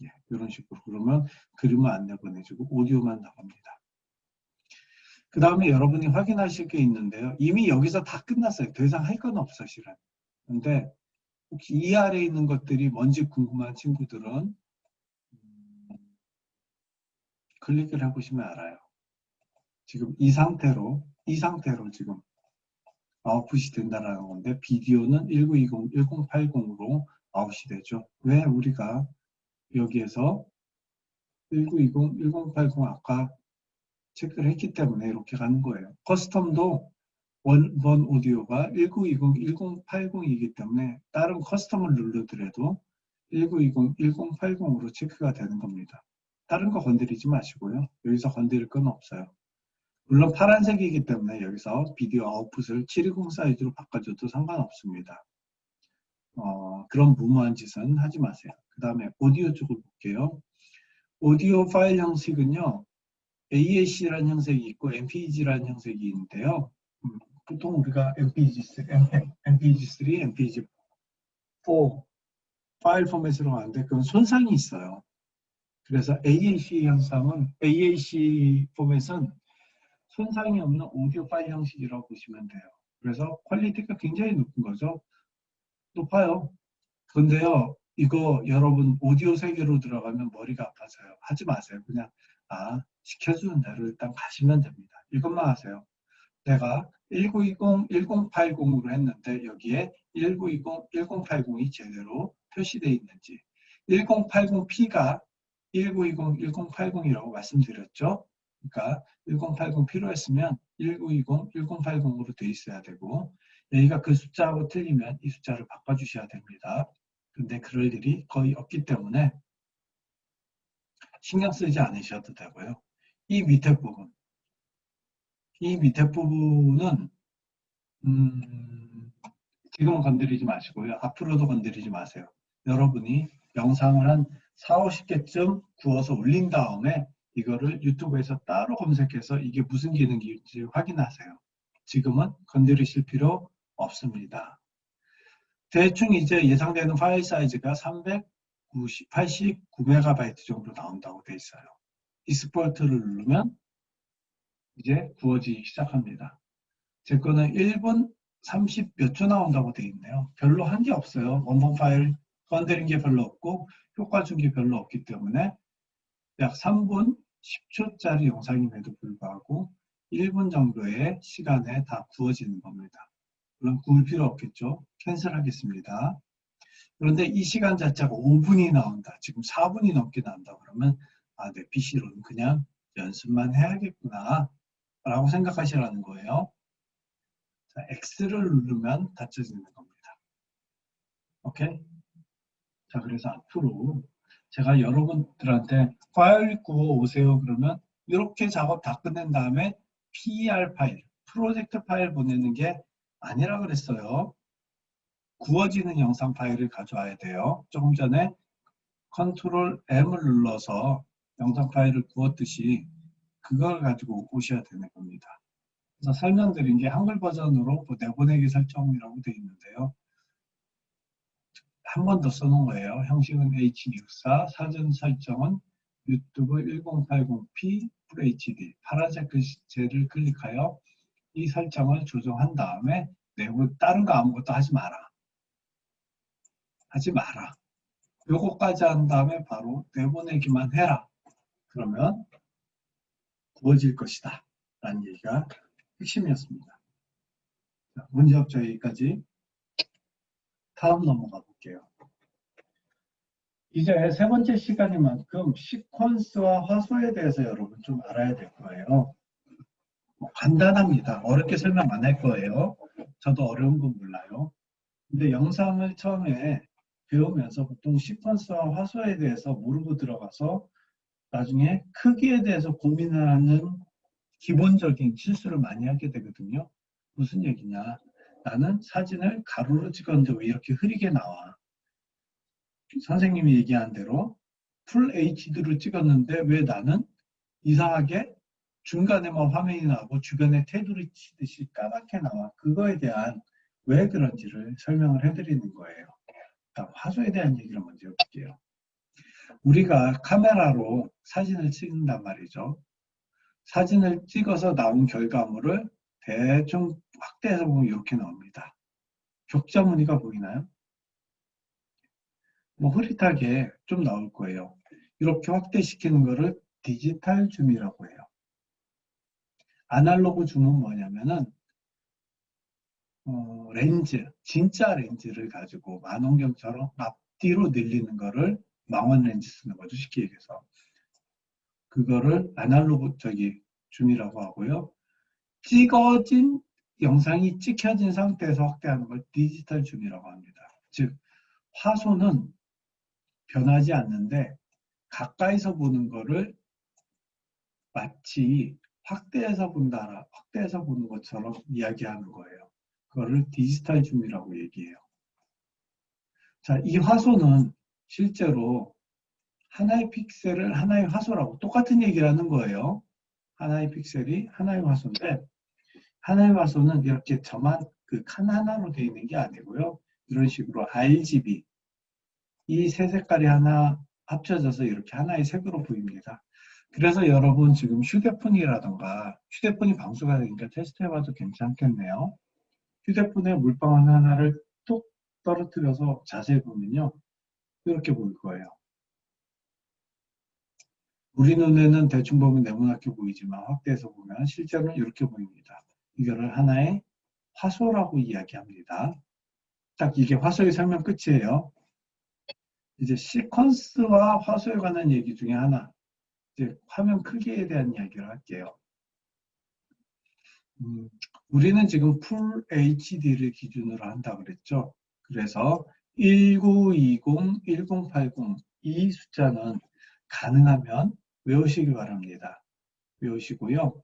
예, 이런 식으로. 그러면 그림은 안 내보내주고 오디오만 나갑니다. 그 다음에 여러분이 확인하실 게 있는데요. 이미 여기서 다 끝났어요. 더 이상 할 건 없어, 실은. 근데 혹시 이 아래에 있는 것들이 뭔지 궁금한 친구들은 클릭을 해보시면 알아요. 지금 이 상태로 지금 아웃풋이 된다라는 건데 비디오는 1920, 1080으로 아웃이 되죠. 왜 우리가 여기에서 1920, 1080 아까 체크를 했기 때문에 이렇게 가는 거예요. 커스텀도 원 오디오가 1920, 1080이기 때문에 다른 커스텀을 누르더라도 1920, 1080으로 체크가 되는 겁니다. 다른 거 건드리지 마시고요. 여기서 건드릴 건 없어요. 물론 파란색이기 때문에 여기서 비디오 아웃풋을 720 사이즈로 바꿔줘도 상관없습니다. 그런 무모한 짓은 하지 마세요. 그 다음에 오디오 쪽을 볼게요. 오디오 파일 형식은요. AAC라는 형식이 있고 MPEG라는 형식이 있는데요. 보통 우리가 MPEG3, MPEG4 파일 포맷으로 하는데 그건 손상이 있어요. 그래서 AAC 포맷은 손상이 없는 오디오 파일 형식이라고 보시면 돼요. 그래서 퀄리티가 굉장히 높은 거죠. 높아요. 그런데요, 이거 여러분 오디오 세계로 들어가면 머리가 아파서요. 하지 마세요. 그냥 시켜주는 대로 일단 가시면 됩니다. 이것만 하세요. 내가 1920, 1080으로 했는데 여기에 1920, 1080이 제대로 표시되어 있는지 1080p가 1920, 1080이라고 말씀드렸죠. 그러니까 1080 필요했으면 1920, 1080으로 돼 있어야 되고 여기가 그 숫자하고 틀리면 이 숫자를 바꿔주셔야 됩니다. 근데 그럴 일이 거의 없기 때문에 신경 쓰지 않으셔도 되고요. 이 밑에 부분은 지금은 건드리지 마시고요. 앞으로도 건드리지 마세요. 여러분이 영상을 한 4, 50개쯤 구워서 올린 다음에 이거를 유튜브에서 따로 검색해서 이게 무슨 기능인지 확인하세요. 지금은 건드리실 필요 없습니다. 대충 이제 예상되는 파일 사이즈가 389MB 정도 나온다고 돼 있어요. 익스포트를 누르면 이제 구워지기 시작합니다. 제 거는 1분 30 몇 초 나온다고 돼 있네요. 별로 한 게 없어요. 원본 파일 건드린 게 별로 없고 효과 준 게 별로 없기 때문에 약 3분 10초짜리 영상임에도 불구하고 1분 정도의 시간에 다 구워지는 겁니다. 물론 구울 필요 없겠죠. 캔슬하겠습니다. 그런데 이 시간 자체가 5분이 나온다. 지금 4분이 넘게 나온다. 그러면 내 PC로는 그냥 연습만 해야겠구나 라고 생각하시라는 거예요. 자, X를 누르면 닫혀지는 겁니다. 오케이? 자, 그래서 앞으로 제가 여러분들한테 파일 구워 오세요 그러면 이렇게 작업 다 끝낸 다음에 PER 파일, 프로젝트 파일 보내는 게 아니라 그랬어요. 구워지는 영상 파일을 가져와야 돼요. 조금 전에 컨트롤 M을 눌러서 영상 파일을 구웠듯이 그걸 가지고 오셔야 되는 겁니다. 그래서 설명드린 게 한글 버전으로 내보내기 설정이라고 되어 있는데요. 한 번 더 써놓은 거예요. 형식은 H64, 사전 설정은 유튜브 1080p FHD 파란색 글씨체를 클릭하여 이 설정을 조정한 다음에 다른 거 아무것도 하지 마라. 요거까지 한 다음에 바로 내보내기만 해라. 그러면 구워질 것이다. 라는 얘기가 핵심이었습니다. 자, 문제없죠 여기까지. 다음 넘어가 볼게요. 이제 세 번째 시간이만큼 시퀀스와 화소에 대해서 여러분 좀 알아야 될 거예요. 간단합니다. 어렵게 설명 안 할 거예요. 저도 어려운 건 몰라요. 근데 영상을 처음에 배우면서 보통 시퀀스와 화소에 대해서 모르고 들어가서 나중에 크기에 대해서 고민을 하는 기본적인 실수를 많이 하게 되거든요. 무슨 얘기냐. 나는 사진을 가로로 찍었는데 왜 이렇게 흐리게 나와? 선생님이 얘기한 대로 풀 HD로 찍었는데 왜 나는 이상하게 중간에만 화면이 나오고 주변에 테두리 치듯이 까맣게 나와? 그거에 대한 왜 그런지를 설명을 해드리는 거예요. 화소에 대한 얘기를 먼저 해볼게요. 우리가 카메라로 사진을 찍는단 말이죠. 사진을 찍어서 나온 결과물을 대충 확대해서 보면 이렇게 나옵니다. 격자 무늬가 보이나요? 뭐 흐릿하게 좀 나올 거예요. 이렇게 확대시키는 거를 디지털 줌이라고 해요. 아날로그 줌은 뭐냐면은 렌즈, 진짜 렌즈를 가지고 만원경처럼 앞뒤로 늘리는 거를 망원 렌즈 쓰는 거죠. 쉽게 얘기해서. 그거를 아날로그 줌이라고 하고요. 찍어진 영상이 찍혀진 상태에서 확대하는 걸 디지털 줌이라고 합니다. 즉 화소는 변하지 않는데 가까이서 보는 거를 마치 확대해서 보는 것처럼 이야기하는 거예요. 그거를 디지털 줌이라고 얘기해요. 자, 이 화소는 실제로 하나의 픽셀을 하나의 화소라고 똑같은 얘기를 하는 거예요. 하나의 픽셀이 하나의 화소인데 하나의 화소는 이렇게 저만 그 칸 하나로 되어 있는 게 아니고요. 이런 식으로 RGB 이 세 색깔이 하나 합쳐져서 이렇게 하나의 색으로 보입니다. 그래서 여러분 지금 휴대폰이라던가 휴대폰이 방수가 되니까 테스트해봐도 괜찮겠네요. 휴대폰에 물방울 하나를 톡 떨어뜨려서 자세히 보면요. 이렇게 보일 거예요. 우리 눈에는 대충 보면 네모나게 보이지만 확대해서 보면 실제로는 이렇게 보입니다. 이거를 하나의 화소라고 이야기합니다. 딱 이게 화소의 설명 끝이에요. 이제 시퀀스와 화소에 관한 얘기 중에 하나, 이제 화면 크기에 대한 이야기를 할게요. 우리는 지금 풀 HD를 기준으로 한다 그랬죠. 그래서 1920, 1080 이 숫자는 가능하면 외우시기 바랍니다. 외우시고요.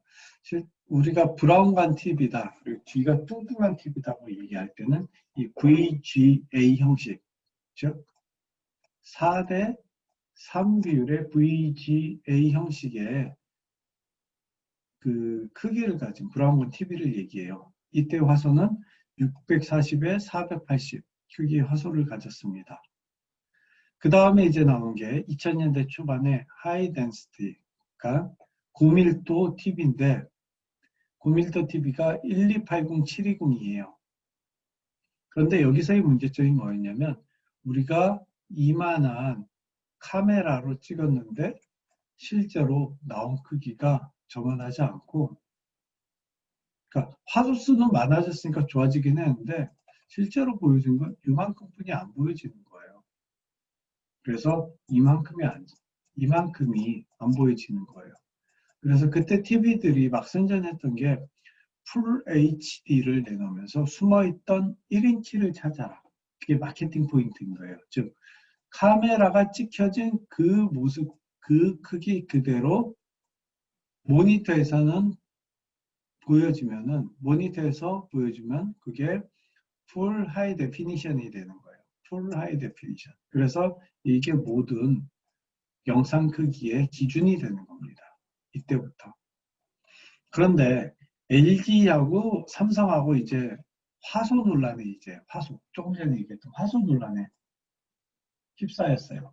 우리가 브라운관 TV다, 그리고 뒤가 뚱뚱한 TV다고 얘기할 때는 이 VGA 형식, 즉 4대 3 비율의 VGA 형식의 그 크기를 가진 브라운관 TV를 얘기해요. 이때 화소는 640에 480 크기의 화소를 가졌습니다. 그 다음에 이제 나온 게 2000년대 초반에 하이 덴시티가 고밀도 TV인데 고밀도 TV가 1280, 720이에요. 그런데 여기서의 문제점이 뭐였냐면 우리가 이만한 카메라로 찍었는데 실제로 나온 크기가 저만하지 않고, 그러니까 화소수는 많아졌으니까 좋아지긴 했는데 실제로 보여준 건 이만큼뿐이 안 보여지는 거예요. 그래서 이만큼이 안 보여지는 거예요. 그래서 그때 TV들이 막 선전했던 게 풀 HD를 내놓으면서 숨어있던 1인치를 찾아라. 그게 마케팅 포인트인 거예요. 즉 카메라가 찍혀진 그 모습, 그 크기 그대로 모니터에서 보여주면 그게 풀 하이 데피니션이 되는 거예요. 풀 하이 데피니션. 그래서 이게 모든 영상 크기의 기준이 되는 겁니다. 이때부터. 그런데 LG하고 삼성하고 이제 화소 논란에 조금 전에 얘기했던 화소 논란에 휩싸였어요.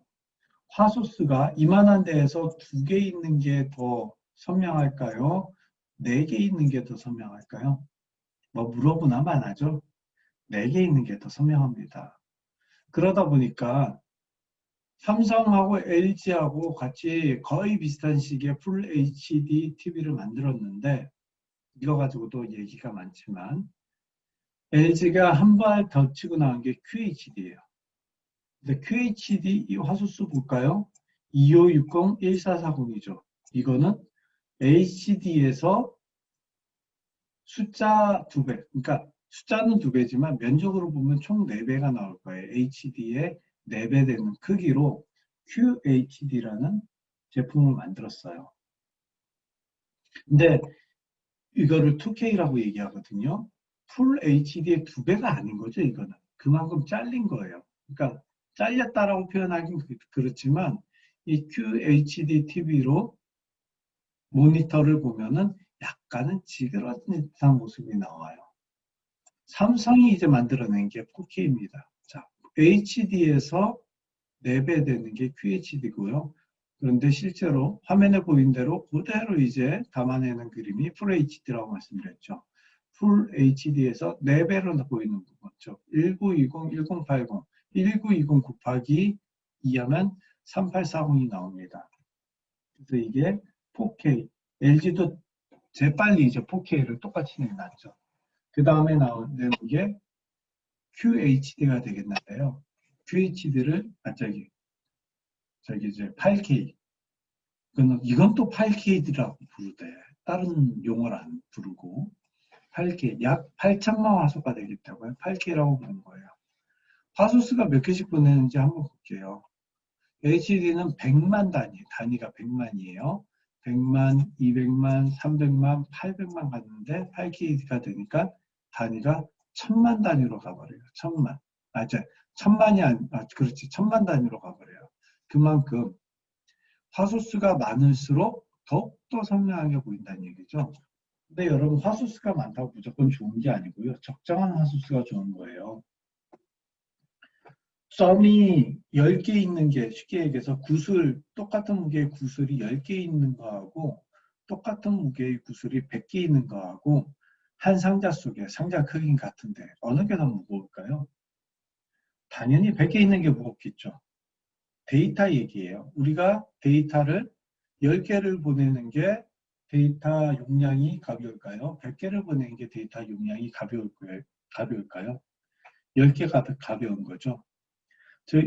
화소수가 이만한 데에서 2개 있는 게 더 선명할까요? 4개 있는 게 더 선명할까요? 뭐 물어보나만 하죠. 4개 있는 게 더 선명합니다. 그러다 보니까 삼성하고 LG하고 같이 거의 비슷한 시기에 풀 HD TV를 만들었는데 이거 가지고도 얘기가 많지만 LG가 한 발 더 치고 나온 게 QHD예요. 근데 QHD 이 화소수 볼까요? 2560, 1440이죠. 이거는 HD에서 숫자 2배, 그러니까 숫자는 2배지만 면적으로 보면 총 4배가 나올 거예요. HD의 4배 되는 크기로 QHD라는 제품을 만들었어요. 근데 이거를 2K라고 얘기하거든요. 풀 HD의 2배가 아닌 거죠, 이거는. 그만큼 잘린 거예요. 그러니까 잘렸다라고 표현하긴 그렇지만 이 QHD TV로 모니터를 보면은 약간은 지그러진 듯한 모습이 나와요. 삼성이 이제 만들어낸 게 4K입니다. 자, HD에서 4배 되는 게 QHD고요. 그런데 실제로 화면에 보인 대로 그대로 이제 담아내는 그림이 풀 HD라고 말씀드렸죠. 풀 HD에서 4배로 보이는 거죠. 1920, 1080, 1920 곱하기 2하면 3840이 나옵니다. 그래서 이게 4K, LG도 재빨리 이제 4K를 똑같이 내놨죠. 그 다음에 나오는 게 QHD가 되겠는데요. QHD를, 저기 이제 8K. 이건 또 8K라고 부르대. 다른 용어를 안 부르고. 8K, 약 8천만 화소가 되기 때문에 8K라고 부르는 거예요. 화소수가 몇 개씩 보내는지 한번 볼게요. HD는 100만 단위가 100만이에요. 100만, 200만, 300만, 800만 갔는데 8K가 되니까 단위가 1000만 단위로 가버려요. 1000만. 그렇지. 1000만 단위로 가버려요. 그만큼 화소수가 많을수록 더욱더 선명하게 보인다는 얘기죠. 근데 여러분, 화소수가 많다고 무조건 좋은 게 아니고요. 적정한 화소수가 좋은 거예요. 점이 10개 있는 게, 쉽게 얘기해서 똑같은 무게의 구슬이 10개 있는 거하고 똑같은 무게의 구슬이 100개 있는 거하고 한 상자 속에 상자 크기는 같은데 어느 게 더 무거울까요? 당연히 100개 있는 게 무겁겠죠. 데이터 얘기예요. 우리가 데이터를 10개를 보내는 게 데이터 용량이 가벼울까요? 100개를 보내는 게 데이터 용량이 가벼울까요? 10개가 가벼운 거죠.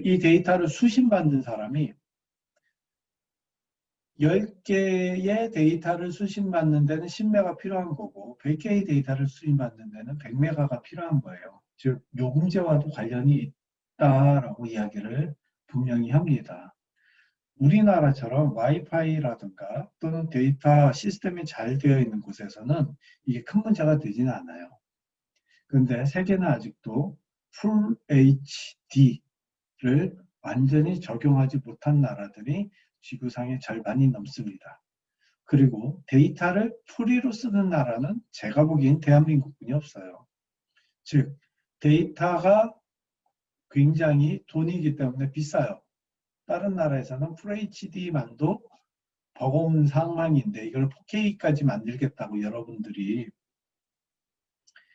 이 데이터를 수신받는 사람이 10개의 데이터를 수신받는 데는 10메가 필요한 거고 100개의 데이터를 수신받는 데는 100메가가 필요한 거예요. 즉 요금제와도 관련이 있다라고 이야기를 분명히 합니다. 우리나라처럼 와이파이라든가 또는 데이터 시스템이 잘 되어 있는 곳에서는 이게 큰 문제가 되지는 않아요. 그런데 세계는 아직도 풀 HD를 완전히 적용하지 못한 나라들이 지구상의 절반이 넘습니다. 그리고 데이터를 프리로 쓰는 나라는 제가 보기엔 대한민국뿐이 없어요. 즉 데이터가 굉장히 돈이기 때문에 비싸요. 다른 나라에서는 FHD만도 버거운 상황인데 이걸 4K까지 만들겠다고 여러분들이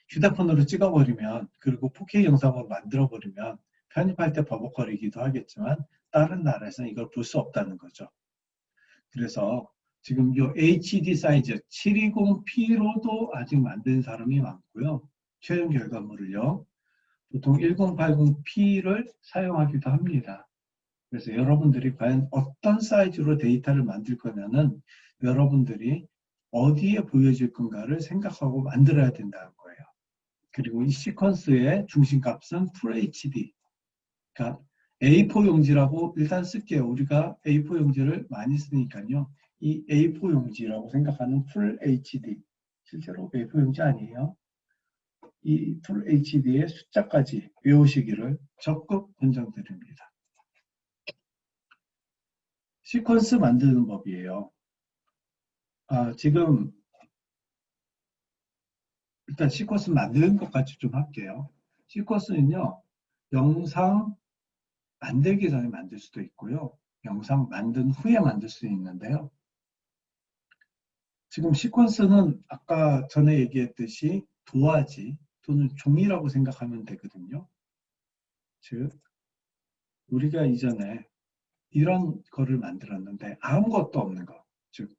휴대폰으로 찍어버리면, 그리고 4K 영상으로 만들어버리면 편집할 때 버벅거리기도 하겠지만 다른 나라에서는 이걸 볼 수 없다는 거죠. 그래서 지금 이 HD 사이즈 720p로도 아직 만든 사람이 많고요. 최종 결과물을요. 보통 1080p를 사용하기도 합니다. 그래서 여러분들이 과연 어떤 사이즈로 데이터를 만들 거냐는 여러분들이 어디에 보여질 건가를 생각하고 만들어야 된다는 거예요. 그리고 이 시퀀스의 중심값은 FHD. 그러니까 A4 용지라고 일단 쓸게요. 우리가 A4 용지를 많이 쓰니까요. 이 A4 용지라고 생각하는 FHD. 실제로 A4 용지 아니에요. 이 FHD의 숫자까지 외우시기를 적극 권장드립니다. 시퀀스 만드는 법이에요. 지금 일단 시퀀스 만드는 것까지 좀 할게요. 시퀀스는요. 영상 만들기 전에 만들 수도 있고요. 영상 만든 후에 만들 수 있는데요. 지금 시퀀스는 아까 전에 얘기했듯이 도화지 또는 종이라고 생각하면 되거든요. 즉 우리가 이전에 이런 거를 만들었는데 아무것도 없는 거. 즉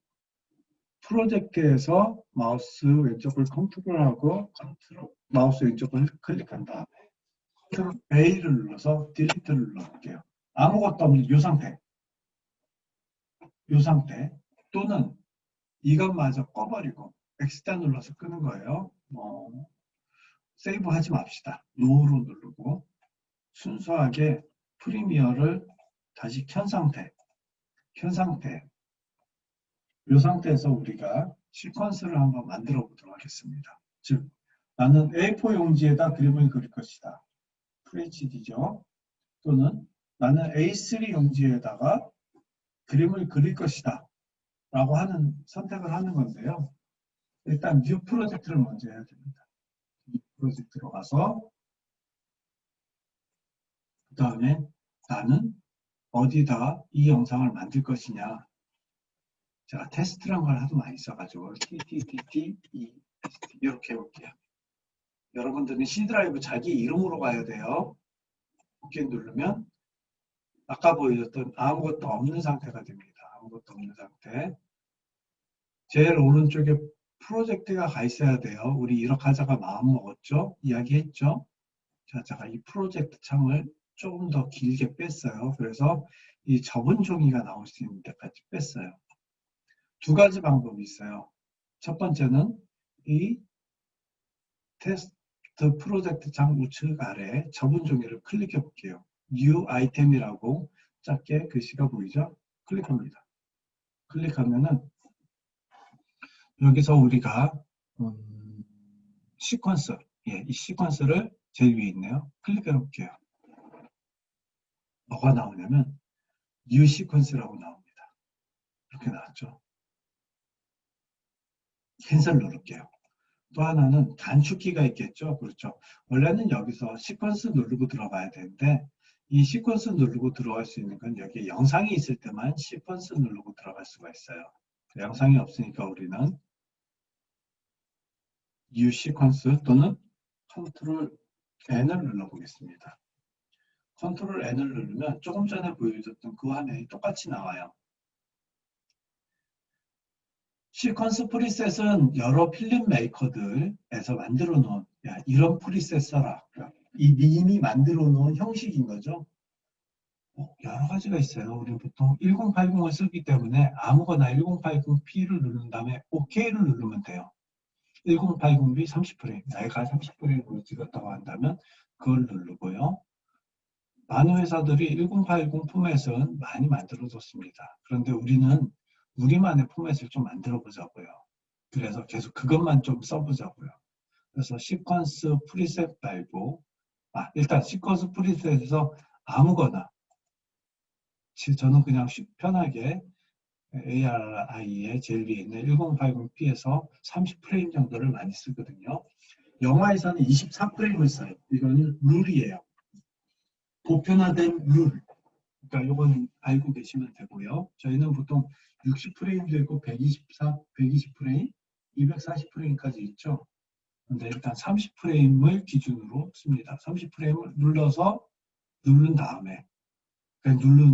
프로젝트에서 마우스 왼쪽을 컨트롤하고 마우스 왼쪽을 클릭한 다음에 컨트롤 A를 눌러서 딜리트를 눌러볼게요. 아무것도 없는 이 상태. 이 상태. 또는 이것마저 꺼버리고 엑스다 눌러서 끄는 거예요. 세이브 하지 맙시다. 노로 누르고 순수하게 프리미어를 다시 켠 상태. 이 상태에서 우리가 시퀀스를 한번 만들어 보도록 하겠습니다. 즉 나는 A4 용지에다 그림을 그릴 것이다. FHD죠. 또는 나는 A3 용지에다가 그림을 그릴 것이다. 라고 하는 선택을 하는 건데요. 일단 뉴 프로젝트를 먼저 해야 됩니다. 뉴 프로젝트로 가서 그 다음에 나는 어디다 이 영상을 만들 것이냐. 제가 테스트란 걸 하도 많이 써가지고 TTTT 이렇게 해볼게요. 여러분들은 C 드라이브 자기 이름으로 가야 돼요. OK 누르면 아까 보여줬던 아무것도 없는 상태가 됩니다. 아무것도 없는 상태. 제일 오른쪽에 프로젝트가 가 있어야 돼요. 우리 이렇게 하자가 마음 먹었죠? 이야기했죠? 자, 제가 이 프로젝트 창을 조금 더 길게 뺐어요. 그래서 이 접은 종이가 나올 수 있는 데까지 뺐어요. 두 가지 방법이 있어요. 첫 번째는 이 테스트 프로젝트 창 우측 아래 접은 종이를 클릭해 볼게요. New 아이템이라고 작게 글씨가 보이죠? 클릭합니다. 클릭하면은 여기서 우리가 시퀀스, 이 시퀀스를 제일 위에 있네요. 클릭해 볼게요. 뭐가 나오냐면 New 시퀀스라고 나옵니다. 이렇게 나왔죠. 캔슬 누를게요. 또 하나는 단축키가 있겠죠. 그렇죠. 원래는 여기서 시퀀스 누르고 들어가야 되는데 이 시퀀스 누르고 들어갈 수 있는 건 여기 영상이 있을 때만 시퀀스 누르고 들어갈 수가 있어요. 영상이 없으니까 우리는 New 시퀀스 또는 컨트롤 N을 눌러보겠습니다. 컨트롤 N을 누르면 조금 전에 보여줬던 그 화면이 똑같이 나와요. 시퀀스 프리셋은 여러 필름 메이커들에서 만들어 놓은 이런 프리셋 써라. 이미 만들어 놓은 형식인 거죠. 여러 가지가 있어요. 우리는 보통 1080을 쓰기 때문에 아무거나 1080p를 누른 다음에 OK를 누르면 돼요. 1080p 30프레임, 내가 30프레임으로 찍었다고 한다면 그걸 누르고요. 많은 회사들이 1080 포맷은 많이 만들어줬습니다. 그런데 우리는 우리만의 포맷을 좀 만들어 보자고요. 그래서 계속 그것만 좀 써보자고요. 그래서 시퀀스 프리셋 말고 일단 시퀀스 프리셋에서 아무거나 저는 그냥 편하게 ARI에 제일 위에 있는 1080p에서 30프레임 정도를 많이 쓰거든요. 영화에서는 24프레임을 써요. 이거는 룰이에요. 보편화된 룰. 그러니까 이건 알고 계시면 되고요. 저희는 보통 60프레임도 있고 120프레임, 240프레임까지 있죠. 근데 일단 30프레임을 기준으로 씁니다. 30프레임을 누른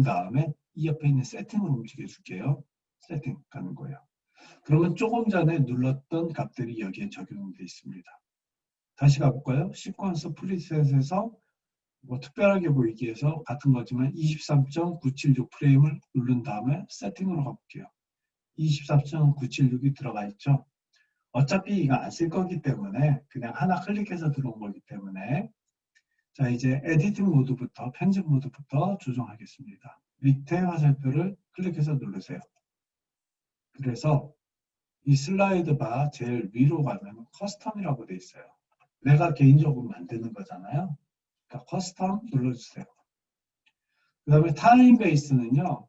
다음에 이 옆에 있는 세팅을 움직여 줄게요. 세팅 가는 거예요. 그러면 조금 전에 눌렀던 값들이 여기에 적용되어 있습니다. 다시 가볼까요? 시퀀스 프리셋에서 특별하게 보이기 위해서 같은 거지만 23.976프레임을 누른 다음에 세팅으로 가볼게요. 24.976이 들어가 있죠. 어차피 이거 안 쓸 거기 때문에 그냥 하나 클릭해서 들어온 거기 때문에 자 이제 에디팅 모드부터 편집 모드부터 조정하겠습니다. 밑에 화살표를 클릭해서 누르세요. 그래서 이 슬라이드 바 제일 위로 가면 커스텀이라고 돼 있어요. 내가 개인적으로 만드는 거잖아요. 그러니까 커스텀 눌러주세요. 그 다음에 타임 베이스는요.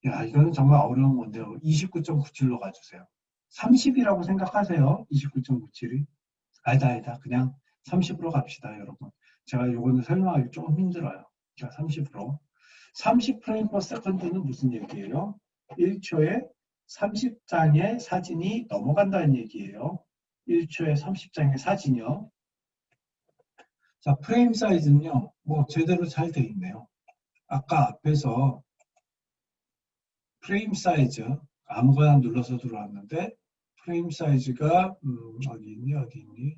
이거는 정말 어려운 건데요. 29.97로 가주세요. 30이라고 생각하세요. 29.97이. 아니다. 그냥 30으로 갑시다, 여러분. 제가 이거는 설명하기 조금 힘들어요. 자, 30으로. 30프레임 퍼 세컨드는 무슨 얘기예요? 1초에 30장의 사진이 넘어간다는 얘기예요. 1초에 30장의 사진이요. 자, 프레임 사이즈는요. 제대로 잘 돼 있네요. 아까 앞에서 프레임 사이즈 아무거나 눌러서 들어왔는데 프레임 사이즈가 어디 있니?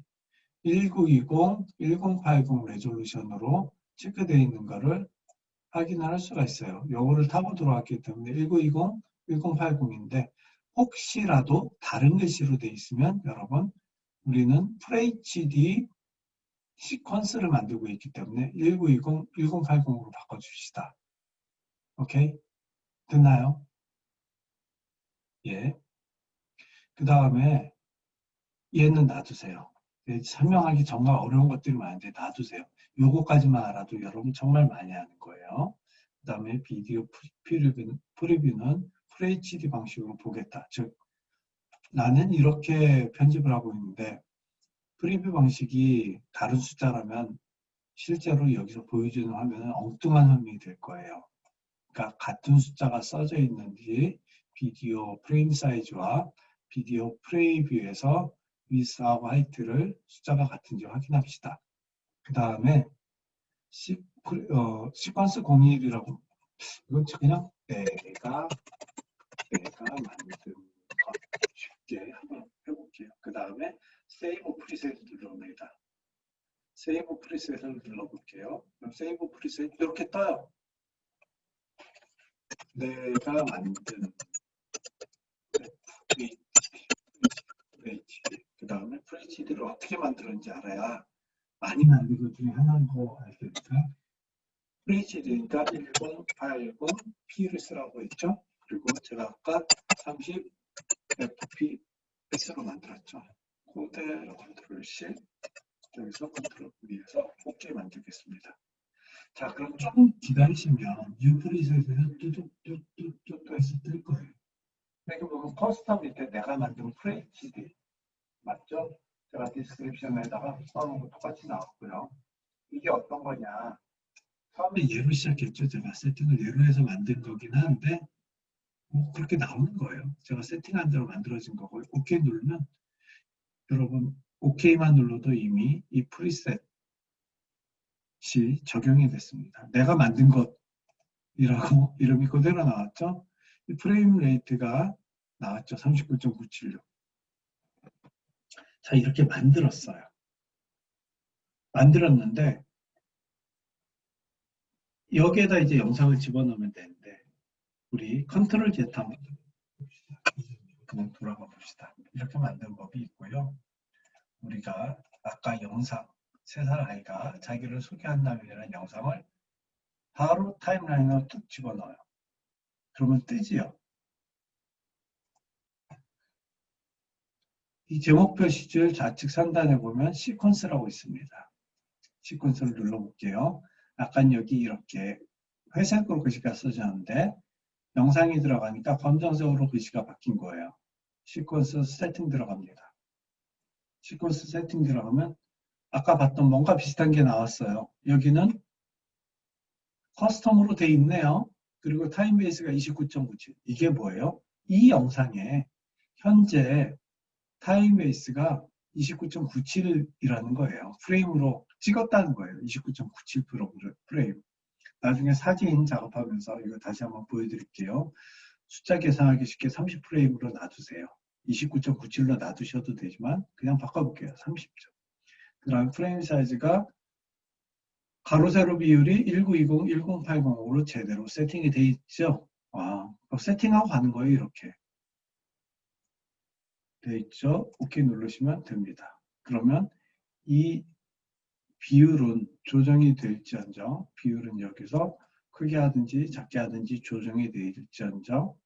1920, 1080 레졸루션으로 체크되어 있는 거를 확인할 수가 있어요. 요거를 타고 들어왔기 때문에 1920, 1080인데 혹시라도 다른 글씨로 되어 있으면 여러분 우리는 FHD 시퀀스를 만들고 있기 때문에 1920, 1080으로 바꿔줍시다. 오케이? 됐나요? 예. 그 다음에 얘는 놔두세요. 설명하기 정말 어려운 것들이 많은데 놔두세요. 요거까지만 알아도 여러분 정말 많이 하는 거예요. 그 다음에 비디오 프리뷰는 FHD 방식으로 보겠다. 즉 나는 이렇게 편집을 하고 있는데 프리뷰 방식이 다른 숫자라면 실제로 여기서 보여주는 화면은 엉뚱한 화면이 될 거예요. 그러니까 같은 숫자가 써져 있는지 비디오 프레임 사이즈와 비디오 프리뷰에서 위스하고 하이트를 숫자가 같은지 확인합시다. 그 다음에 시퀀스 01이라고 이건 그냥 내가 만든 거 쉽게 한번 해볼게요. 그 다음에 세이브 프리셋을 눌러봅니다. 세이브 프리셋을 눌러볼게요. 그럼 세이브 프리셋 이렇게 떠요. 내가 만든 FHD 그 다음에 FHD를 어떻게 만들었는지 알아야 많이 만든 것 중에 하나인 거 알겠습니까? FHD니까 1080p를 쓰라고 했죠. 그리고 제가 아까 30fps로 만들었죠. 코드 컨트롤 C 여기서 컨트롤 V에서 OK 만들겠습니다. 자, 그럼 좀 기다리시면 뉴 프리셋에서 뚜둑뚜둑뚜둑 해서 뜰 거예요. 여기 보면 커스텀 밑에 내가 만든 FHD 맞죠? 제가 디스크립션에다가 써놓은 거 똑같이 나왔고요. 이게 어떤 거냐? 처음에 예로 시작했죠. 제가 세팅을 예로 해서 만든 거긴 한데 뭐 그렇게 나오는 거예요. 제가 세팅한 대로 만들어진 거고 OK 누르면 여러분 OK만 눌러도 이미 이 프리셋이 적용이 됐습니다. 내가 만든 것이라고 이름이 그대로 나왔죠. 이 프레임 레이트가 나왔죠. 39.976. 자, 이렇게 만들었어요. 만들었는데 여기에다 이제 영상을 집어넣으면 되는데 우리 컨트롤 Z 한번 봅시다. 그냥 돌아가 봅시다. 이렇게 만든 법이 있고요. 우리가 아까 영상 3살 아이가 자기를 소개한다면 영상을 바로 타임라인으로 뚝 집어넣어요. 그러면 뜨지요. 이 제목 표시줄 좌측 상단에 보면 시퀀스라고 있습니다. 시퀀스를 눌러볼게요. 아까 여기 이렇게 회색으로 글씨가 써졌는데 영상이 들어가니까 검정색으로 글씨가 바뀐 거예요. 시퀀스 세팅 들어갑니다. 시퀀스 세팅 들어가면 아까 봤던 뭔가 비슷한 게 나왔어요. 여기는 커스텀으로 돼 있네요. 그리고 타임베이스가 29.97. 이게 뭐예요? 이 영상에 현재 타임베이스가 29.97이라는 거예요. 프레임으로 찍었다는 거예요. 29.97 프레임. 나중에 사진 작업하면서 이거 다시 한번 보여드릴게요. 숫자 계산하기 쉽게 30프레임으로 놔두세요. 29.97로 놔두셔도 되지만 그냥 바꿔볼게요. 30점. 그 다음 프레임 사이즈가 가로 세로 비율이 1920, 1080으로 제대로 세팅이 돼 있죠. 세팅하고 가는 거예요. 이렇게 돼 있죠. OK 누르시면 됩니다. 그러면 이 비율은 조정이 될지언정 비율은 여기서 크게 하든지 작게 하든지 조정이 될지언정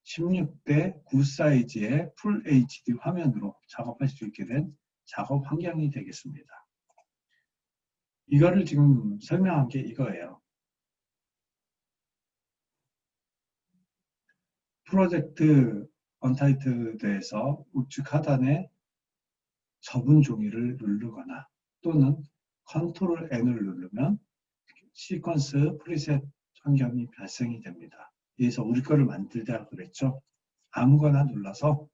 16대 9 사이즈의 풀 HD 화면으로 작업할 수 있게 된 작업 환경이 되겠습니다. 이거를 지금 설명한 게 이거예요. 프로젝트 언타이틀드에서 우측 하단에 접은 종이를 누르거나 또는 컨트롤 N을 누르면 시퀀스 프리셋 환경이 발생이 됩니다. 여기서 우리 거를 만들자 그랬죠. 아무거나 눌러서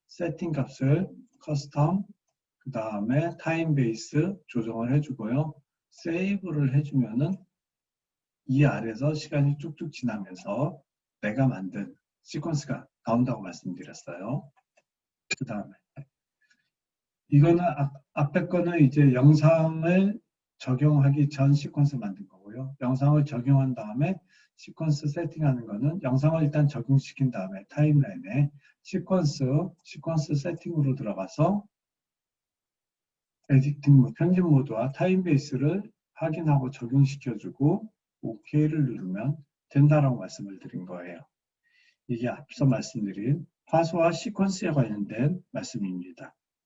세팅 값을 커스텀 그 다음에 타임 베이스 조정을 해주고요. 세이브를 해주면은 이 아래에서 시간이 쭉쭉 지나면서 내가 만든 시퀀스가 나온다고 말씀드렸어요. 그 다음에 이거는 앞에 거는 이제 영상을 적용하기 전 시퀀스 만든 거고요. 영상을 적용한 다음에 시퀀스 세팅하는 거는 영상을 일단 적용시킨 다음에 타임라인에 시퀀스 세팅으로 들어가서 에디팅 편집 모드와 타임 베이스를 확인하고 적용시켜주고 OK를 누르면 된다라고 말씀을 드린 거예요. 이게 앞서 말씀드린 화소와 시퀀스에 관련된 말씀입니다.